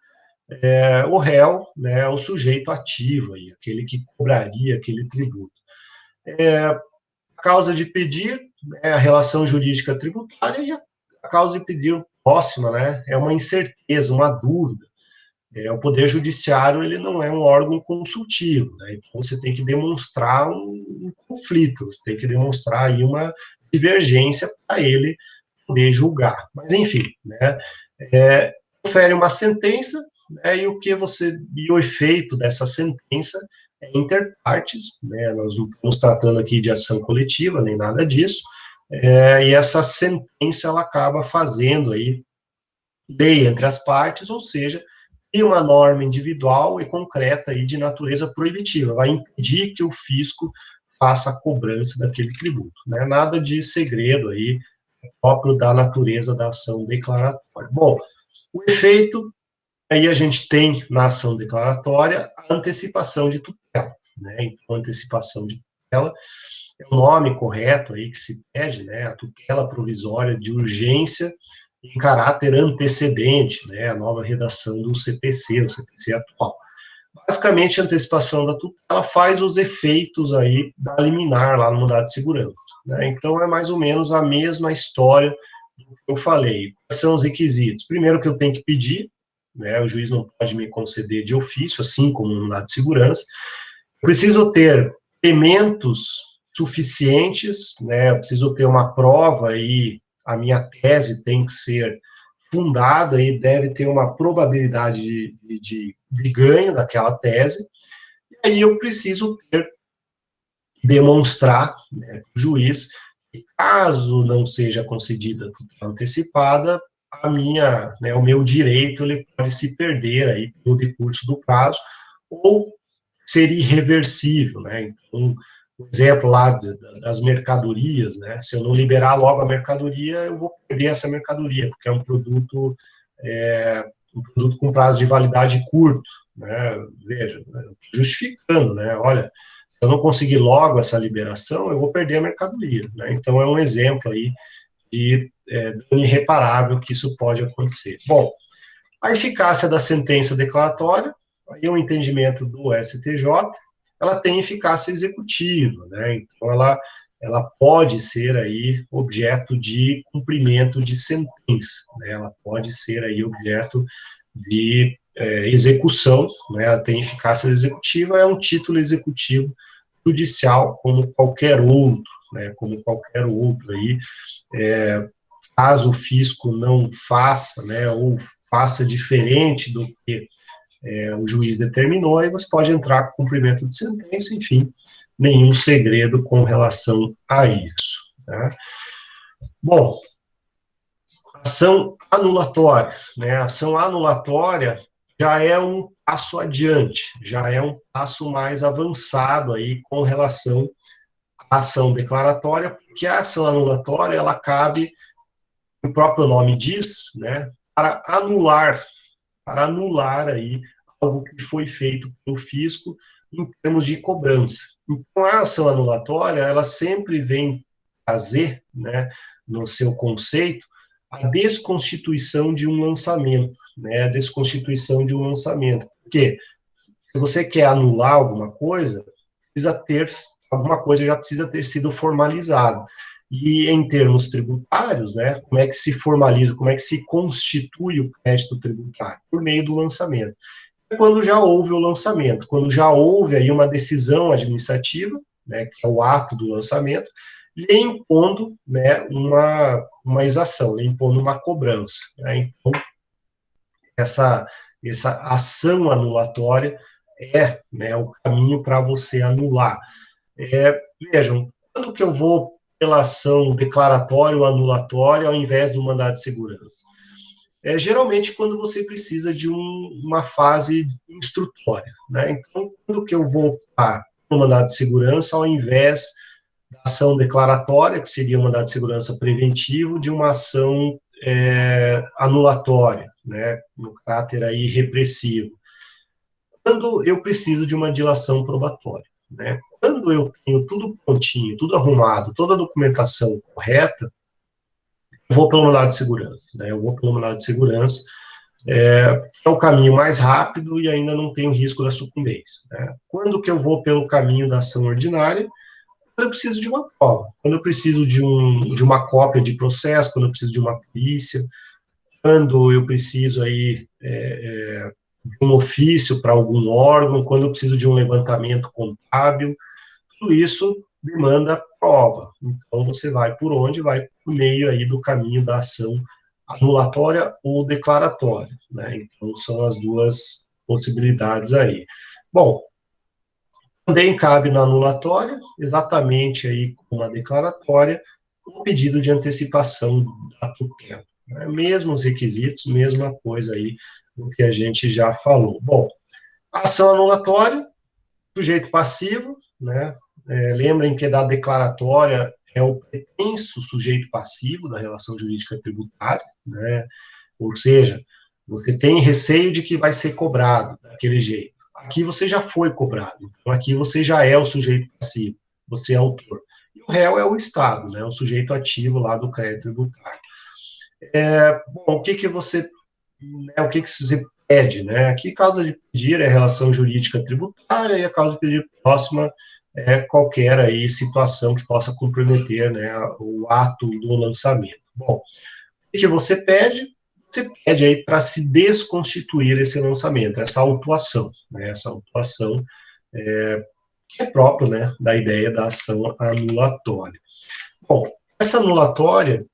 o réu, né, o sujeito ativo, aí, aquele que cobraria aquele tributo. A causa de pedir é a relação jurídica tributária e a causa de pedir próxima, né, é uma incerteza, uma dúvida. O Poder Judiciário, ele não é um órgão consultivo, né, então você tem que demonstrar um conflito, você tem que demonstrar aí uma divergência para ele poder julgar. Mas, enfim, né, confere uma sentença, né, e o efeito dessa sentença é inter partes, né, nós não estamos tratando aqui de ação coletiva, nem nada disso, e essa sentença, ela acaba fazendo aí lei entre as partes, ou seja, tem uma norma individual e concreta aí de natureza proibitiva, vai impedir que o fisco faça a cobrança daquele tributo, né, nada de segredo aí, próprio da natureza da ação declaratória. Bom, o efeito, aí a gente tem na ação declaratória a antecipação de tutela, né, então antecipação de tutela é o nome correto aí que se pede, né, a tutela provisória de urgência em caráter antecedente, né, a nova redação do CPC, o CPC atual. Basicamente, a antecipação da tutela faz os efeitos aí da liminar lá no mandado de segurança, né, então é mais ou menos a mesma história do que eu falei. Quais são os requisitos? Primeiro que eu tenho que pedir, né, o juiz não pode me conceder de ofício, assim como no mandado de segurança. Eu preciso ter elementos suficientes, né, eu preciso ter uma prova e a minha tese tem que ser fundada e deve ter uma probabilidade de ganho daquela tese, e aí eu preciso demonstrar, né, para o juiz que caso não seja concedida a tutela antecipada, né, o meu direito ele pode se perder aí no decurso do prazo, ou ser irreversível, né, então, um exemplo lá das mercadorias, né, se eu não liberar logo a mercadoria, eu vou perder essa mercadoria, porque é um produto com prazo de validade curto, né, veja, justificando, né, olha, se eu não conseguir logo essa liberação, eu vou perder a mercadoria, né, então é um exemplo aí de dano irreparável que isso pode acontecer. Bom, a eficácia da sentença declaratória, Aí o entendimento do STJ, ela tem eficácia executiva, né? Então ela pode ser aí objeto de cumprimento de sentença, né? Ela pode ser aí objeto de execução, né? Ela tem eficácia executiva, é um título executivo judicial como qualquer outro, né? Como qualquer outro aí, caso o fisco não faça, né? Ou faça diferente do que o juiz determinou, aí você pode entrar com cumprimento de sentença, enfim, nenhum segredo com relação a isso. Né? Bom, ação anulatória, né? Ação anulatória já é um passo adiante, já é um passo mais avançado aí com relação à ação declaratória, porque a ação anulatória, ela cabe, o próprio nome diz, né, para anular aí algo que foi feito pelo fisco em termos de cobrança. Então, a ação anulatória, ela sempre vem trazer, né, no seu conceito, a desconstituição de um lançamento, né, a desconstituição de um lançamento. Porque se você quer anular alguma coisa, precisa ter, alguma coisa já precisa ter sido formalizada. E em termos tributários, né, como é que se formaliza, como é que se constitui o crédito tributário? Por meio do lançamento. É quando já houve o lançamento, quando já houve aí uma decisão administrativa, né, que é o ato do lançamento, lhe impondo, né, uma exação, lhe impondo uma cobrança. Né? Então, essa ação anulatória é, né, o caminho para você anular. Vejam, quando que eu vou pela ação declaratória ou anulatória ao invés do mandado de segurança? Geralmente quando você precisa de uma fase instrutória. Né? Então, quando que eu vou para o mandado de segurança ao invés da ação declaratória, que seria um mandado de segurança preventivo, de uma ação anulatória, né, no caráter aí repressivo? Quando eu preciso de uma dilação probatória. Né? Quando eu tenho tudo prontinho, tudo arrumado, toda a documentação correta, eu vou pelo mandado de segurança. Né? Eu vou pelo mandado de segurança, é o caminho mais rápido e ainda não tem o risco da sucumbência. Né? Quando que eu vou pelo caminho da ação ordinária? Quando eu preciso de uma prova, quando eu preciso de uma cópia de processo, quando eu preciso de uma perícia, quando eu preciso aí de um ofício para algum órgão, quando eu preciso de um levantamento contábil, tudo isso demanda prova. Então, você vai por onde? Vai por meio aí do caminho da ação anulatória ou declaratória. Né? Então, são as duas possibilidades aí. Bom, também cabe na anulatória, exatamente aí como a declaratória, o pedido de antecipação da tutela. Né? Mesmos requisitos, mesma coisa aí do que a gente já falou. Bom, ação anulatória, sujeito passivo, né? Lembrem que da declaratória é o pretenso sujeito passivo da relação jurídica tributária, né? Ou seja, você tem receio de que vai ser cobrado daquele jeito. Aqui você já foi cobrado, então aqui você já é o sujeito passivo, você é autor. E o réu é o Estado, né? O sujeito ativo lá do crédito tributário. Bom, o que que você pede, né? Aqui, causa de pedir é relação jurídica tributária e a causa de pedir próxima é qualquer aí situação que possa comprometer, né, o ato do lançamento. Bom, o que você pede? Você pede aí para se desconstituir esse lançamento, essa autuação, né? Essa autuação é próprio, né, da ideia da ação anulatória. Bom, essa anulatória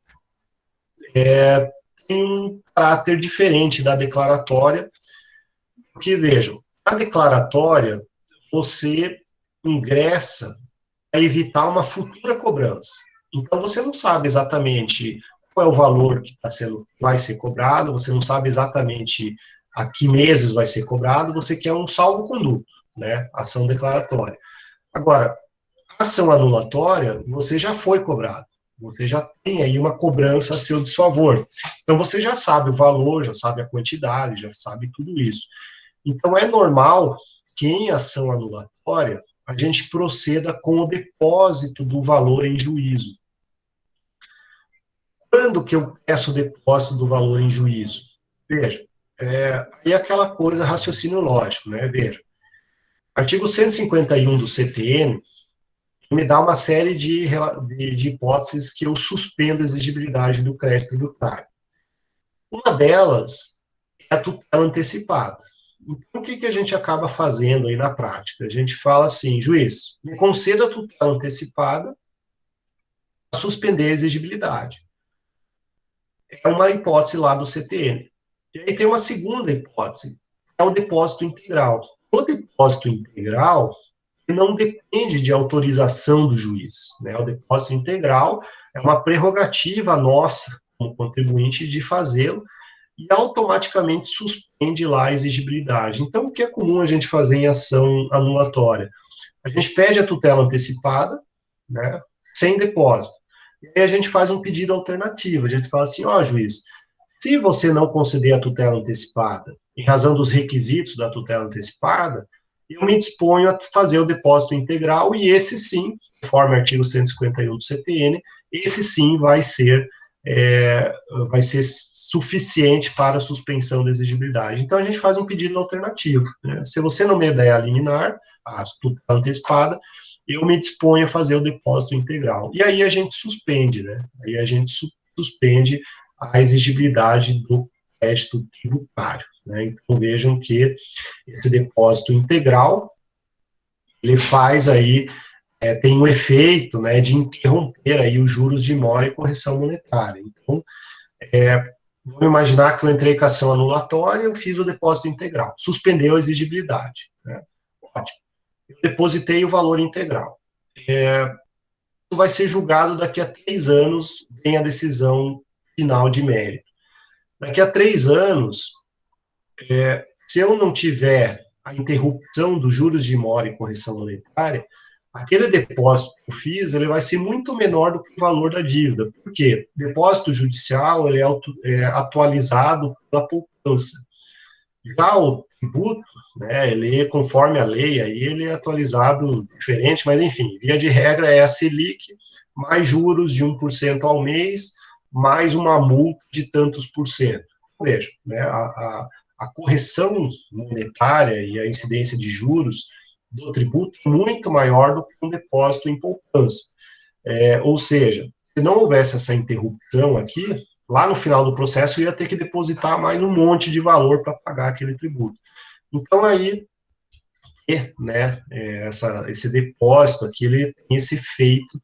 tem um caráter diferente da declaratória, porque, vejam, a declaratória, você ingressa para evitar uma futura cobrança. Então, você não sabe exatamente qual é o valor que vai ser cobrado, você não sabe exatamente a que meses vai ser cobrado, você quer um salvo-conduto, né, ação declaratória. Agora, a ação anulatória, você já foi cobrado, você já tem aí uma cobrança a seu desfavor. Então, você já sabe o valor, já sabe a quantidade, já sabe tudo isso. Então, é normal que em ação anulatória a gente proceda com o depósito do valor em juízo. Quando que eu peço o depósito do valor em juízo? Veja, Aí aquela coisa, raciocínio lógico, né? Veja, artigo 151 do CTN me dá uma série de hipóteses que eu suspendo a exigibilidade do crédito tributário. Uma delas é a tutela antecipada. Então, o que a gente acaba fazendo aí na prática? A gente fala assim, juiz, me conceda a tutela antecipada para suspender a exigibilidade. É uma hipótese lá do CTN. E aí tem uma segunda hipótese, é o depósito integral. O depósito integral não depende de autorização do juiz. Né? O depósito integral é uma prerrogativa nossa, como contribuinte, de fazê-lo, e automaticamente suspende lá a exigibilidade. Então, o que é comum a gente fazer em ação anulatória? A gente pede a tutela antecipada, né, sem depósito. E aí a gente faz um pedido alternativo. A gente fala assim, ó, juiz, se você não conceder a tutela antecipada, em razão dos requisitos da tutela antecipada, eu me disponho a fazer o depósito integral e esse sim, conforme o artigo 151 do CTN, esse sim vai ser suficiente para a suspensão da exigibilidade. Então, a gente faz um pedido alternativo. Né? Se você não me der a liminar, a tutela antecipada, eu me disponho a fazer o depósito integral. E aí a gente suspende, né? Aí a gente suspende a exigibilidade do crédito tributário. Né? Então, vejam que esse depósito integral, ele faz aí, tem um efeito, né, de interromper aí os juros de mora e correção monetária. Então, vamos imaginar que eu entrei com a ação anulatória, eu fiz o depósito integral, suspendeu a exigibilidade. Né? Ótimo. Eu depositei o valor integral. Isso vai ser julgado daqui a 3 anos, vem a decisão final de mérito. Daqui a 3 anos, se eu não tiver a interrupção dos juros de mora e correção monetária, aquele depósito que eu fiz, ele vai ser muito menor do que o valor da dívida. Por quê? O depósito judicial, ele é atualizado pela poupança. Já o tributo, né, ele, conforme a lei, aí ele é atualizado diferente, mas enfim, via de regra é a Selic, mais juros de 1% ao mês, mais uma multa de tantos por cento. Veja, né, a correção monetária e a incidência de juros do tributo é muito maior do que um depósito em poupança. Ou seja, se não houvesse essa interrupção aqui, lá no final do processo ia ter que depositar mais um monte de valor para pagar aquele tributo. Então, aí, né, esse depósito aqui, ele tem esse efeito,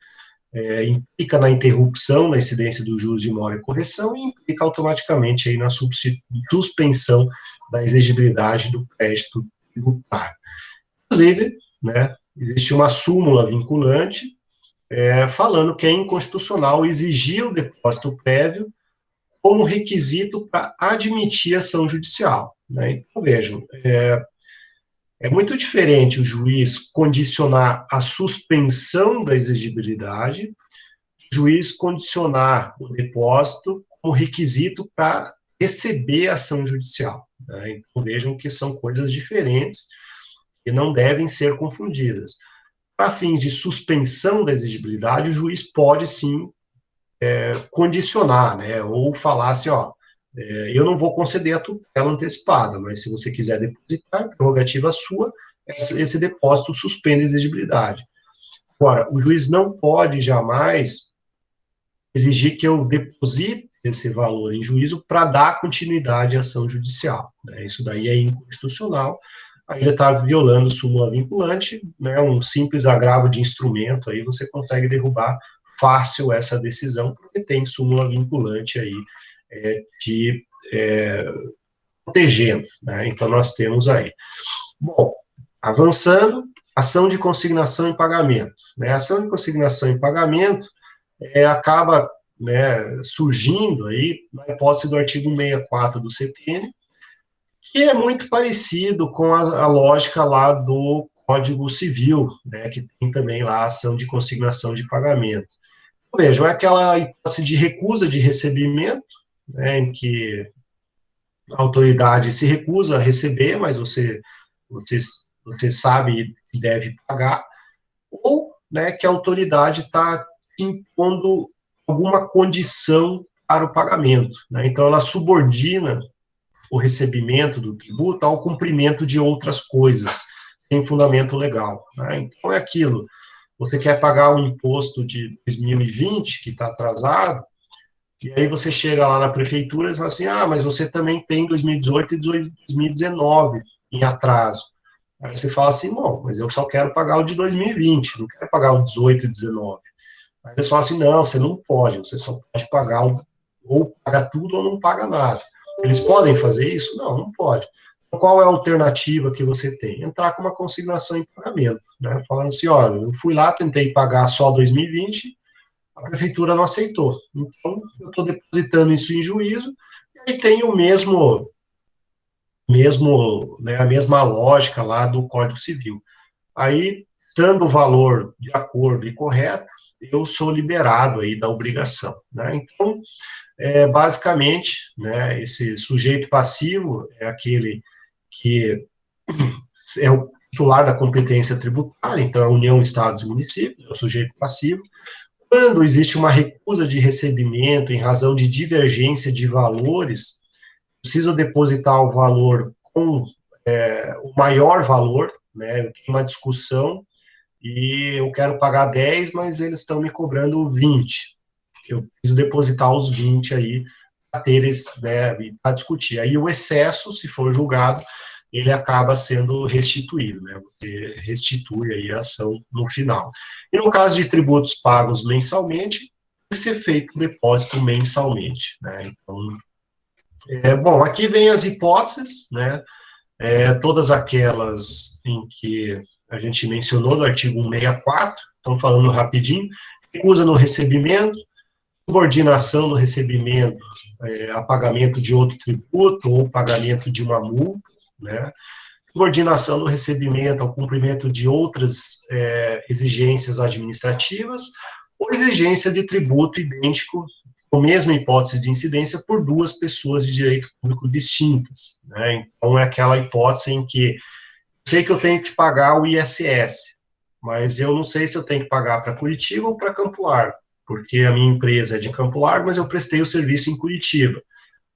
implica na interrupção na incidência dos juros de mora e correção e implica automaticamente aí na suspensão da exigibilidade do crédito tributário. Inclusive, né, existe uma súmula vinculante falando que é inconstitucional exigir o depósito prévio como requisito para admitir ação judicial. Né? Então, vejam, é muito diferente o juiz condicionar a suspensão da exigibilidade, o juiz condicionar o depósito como requisito para receber a ação judicial. Né? Então, vejam que são coisas diferentes e não devem ser confundidas. Para fins de suspensão da exigibilidade, o juiz pode sim condicionar, né, ou falar assim, ó, eu não vou conceder a tutela antecipada, mas se você quiser depositar, prerrogativa sua, esse depósito suspende a exigibilidade. Agora, o juiz não pode jamais exigir que eu deposite esse valor em juízo para dar continuidade à ação judicial. Né? Isso daí é inconstitucional, aí ele está violando súmula vinculante, né, um simples agravo de instrumento, aí você consegue derrubar fácil essa decisão, porque tem súmula vinculante aí te protegendo. Né? Então, nós temos aí. Bom, avançando, ação de consignação e pagamento. Né? A ação de consignação e pagamento acaba, né, surgindo aí na hipótese do artigo 164 do CTN, que é muito parecido com a lógica lá do Código Civil, né, que tem também lá a ação de consignação de pagamento. Vejam, é aquela hipótese de recusa de recebimento, né, em que a autoridade se recusa a receber, mas você sabe que deve pagar, ou, né, que a autoridade está impondo alguma condição para o pagamento. Né? Então, ela subordina o recebimento do tributo ao cumprimento de outras coisas, sem fundamento legal, né? Então, é aquilo, você quer pagar o imposto de 2020, que está atrasado, e aí você chega lá na prefeitura e fala assim, mas você também tem 2018 e 2019 em atraso. Aí você fala assim, bom, mas eu só quero pagar o de 2020, não quero pagar o 18 e 19. Aí eles falam assim, não, você não pode, você só pode pagar, ou paga tudo ou não paga nada. Eles podem fazer isso? Não, não pode. Então, qual é a alternativa que você tem? Entrar com uma consignação em pagamento, né? Falando assim, olha, eu fui lá, tentei pagar só 2020, a prefeitura não aceitou. Então, eu estou depositando isso em juízo, e aí tem o mesmo, né, a mesma lógica lá do Código Civil. Aí, estando o valor de acordo e correto, eu sou liberado aí da obrigação, né? Então, basicamente, né, esse sujeito passivo é aquele que é o titular da competência tributária, então a União, Estados e Municípios, é o sujeito passivo. Quando existe uma recusa de recebimento em razão de divergência de valores, preciso depositar o valor com o maior valor, né? Eu tenho uma discussão e eu quero pagar 10, mas eles estão me cobrando 20. Eu preciso depositar os 20 aí para ter esse, né, para discutir. Aí o excesso, se for julgado, ele acaba sendo restituído, né? Você restitui aí a ação no final. E no caso de tributos pagos mensalmente, vai ser feito o depósito mensalmente, né? Então, bom, aqui vem as hipóteses, né? Todas aquelas em que a gente mencionou no artigo 164, então falando rapidinho, recusa no recebimento, subordinação do recebimento a pagamento de outro tributo ou pagamento de uma multa, né? Subordinação do recebimento ao cumprimento de outras exigências administrativas ou exigência de tributo idêntico com a mesma hipótese de incidência por duas pessoas de direito público distintas, né? Então, é aquela hipótese em que eu sei que eu tenho que pagar o ISS, mas eu não sei se eu tenho que pagar para Curitiba ou para Campo Largo, porque a minha empresa é de Campo Largo, mas eu prestei o serviço em Curitiba.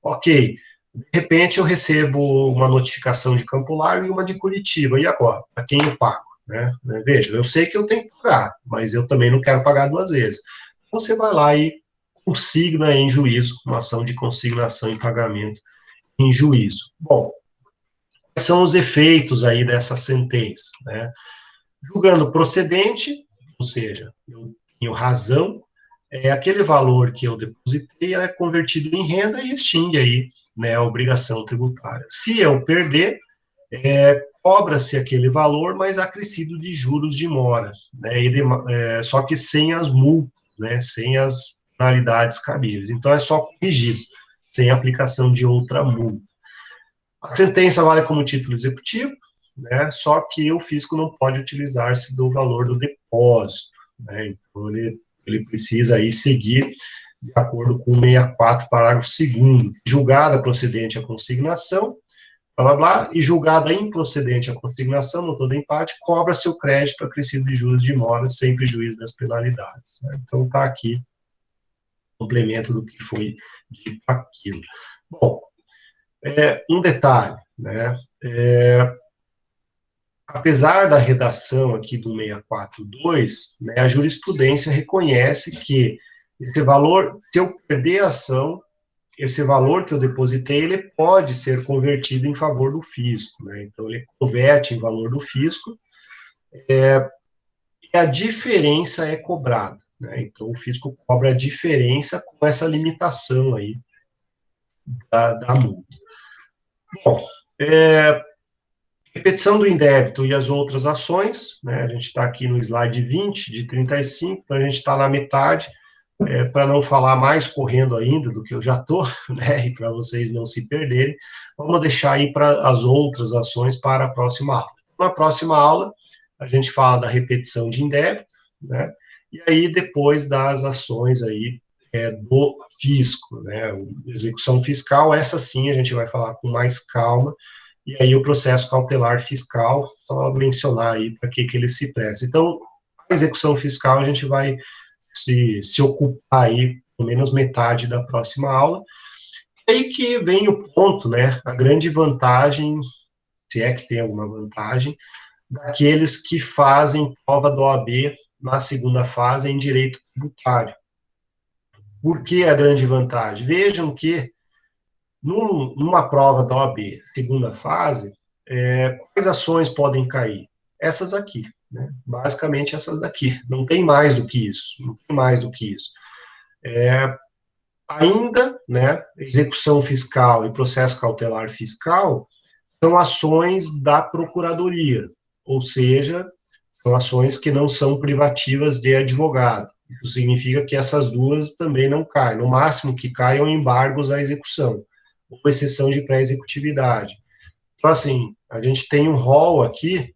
Ok, de repente eu recebo uma notificação de Campo Largo e uma de Curitiba, e agora? Para quem eu pago? Né? Veja, eu sei que eu tenho que pagar, mas eu também não quero pagar duas vezes. Então, você vai lá e consigna em juízo, uma ação de consignação em pagamento em juízo. Bom, quais são os efeitos aí dessa sentença? Né? Julgando procedente, ou seja, eu tenho razão, aquele valor que eu depositei é convertido em renda e extingue aí, né, a obrigação tributária. Se eu perder, cobra-se aquele valor, mas acrescido de juros de mora, né, só que sem as multas, né, sem as penalidades cabíveis. Então, é só corrigido, sem aplicação de outra multa. A sentença vale como título executivo, né, só que o fisco não pode utilizar-se do valor do depósito, né, então ele precisa aí seguir de acordo com o 64, parágrafo 2º, julgada procedente a consignação, blá, blá, blá, e julgada improcedente a consignação, no todo empate, cobra-se o crédito acrescido de juros de mora, sem prejuízo das penalidades. Né? Então, está aqui o complemento do que foi dito aquilo. Bom, um detalhe, né? Apesar da redação aqui do 642, né, a jurisprudência reconhece que esse valor, se eu perder a ação, esse valor que eu depositei, ele pode ser convertido em favor do fisco, né? Então, ele converte em valor do fisco, e a diferença é cobrada, né? Então, o fisco cobra a diferença com essa limitação aí da multa. Bom, repetição do indébito e as outras ações, né? A gente está aqui no slide 20, de 35, então a gente está na metade, para não falar mais correndo ainda do que eu já estou, né, e para vocês não se perderem, vamos deixar aí para as outras ações para a próxima aula. Na próxima aula, a gente fala da repetição de indébito, né, e aí depois das ações aí do fisco, né, execução fiscal, essa sim a gente vai falar com mais calma, e aí o processo cautelar fiscal, só mencionar aí para que ele se presta. Então, a execução fiscal a gente vai se ocupar aí, pelo menos metade da próxima aula. Aí que vem o ponto, né? A grande vantagem, se é que tem alguma vantagem, daqueles que fazem prova da OAB na segunda fase em direito tributário. Por que a grande vantagem? Vejam que numa prova da OAB, segunda fase, quais ações podem cair? Essas aqui, né? Basicamente essas daqui. Não tem mais do que isso. Não tem mais do que isso. Ainda, né, execução fiscal e processo cautelar fiscal são ações da Procuradoria, ou seja, são ações que não são privativas de advogado. Isso significa que essas duas também não caem. No máximo que caiam embargos à execução, ou exceção de pré-executividade. Então, assim, a gente tem um rol aqui,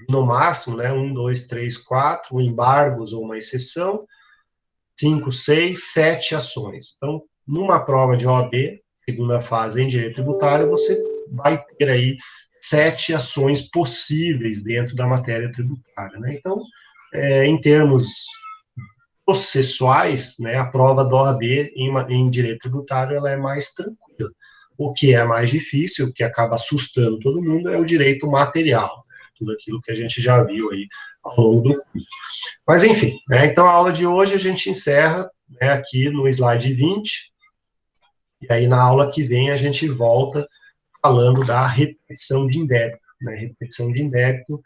no máximo, né, 1, 2, 3, 4, embargos ou uma exceção, 5, 6, 7 ações. Então, numa prova de OAB, segunda fase em direito tributário, você vai ter aí 7 ações possíveis dentro da matéria tributária, né? Então, em termos processuais, né, a prova da OAB em direito tributário ela é mais tranquila. O que é mais difícil, o que acaba assustando todo mundo, é o direito material, né? Tudo aquilo que a gente já viu aí ao longo do curso. Mas, enfim, né, então a aula de hoje a gente encerra, né, aqui no slide 20, e aí na aula que vem a gente volta falando da repetição de indébito, né, repetição de indébito,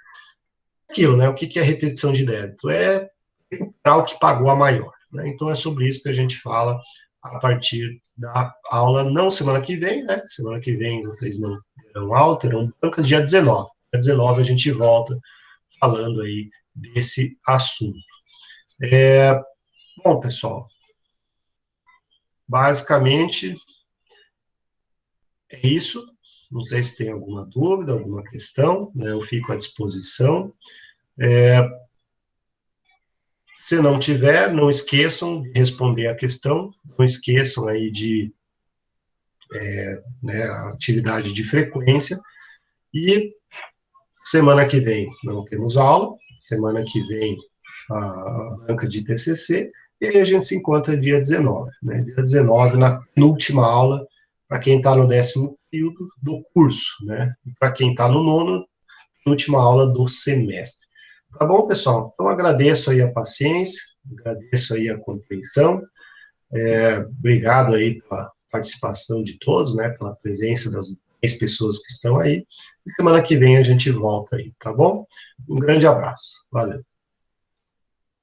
aquilo, né, o que é repetição de débito? É recuperar o que pagou a maior, né, então é sobre isso que a gente fala a partir da aula, não semana que vem, né, semana que vem vocês não terão aula, terão bancas dia 19, dia 19 a gente volta falando aí desse assunto. Bom, pessoal, basicamente é isso. Não sei se tem alguma dúvida, alguma questão, né? Eu fico à disposição. Se não tiver, não esqueçam de responder a questão, não esqueçam aí de né, a atividade de frequência, e semana que vem não temos aula, semana que vem a banca de TCC, e aí a gente se encontra dia 19, né? Dia 19, na última aula, para quem está no 10º período do curso, né? E para quem está no 9º, última aula do semestre. Tá bom, pessoal? Então, agradeço aí a paciência, agradeço aí a compreensão, obrigado aí pela participação de todos, né? Pela presença das 10 pessoas que estão aí. E semana que vem a gente volta aí, tá bom? Um grande abraço. Valeu.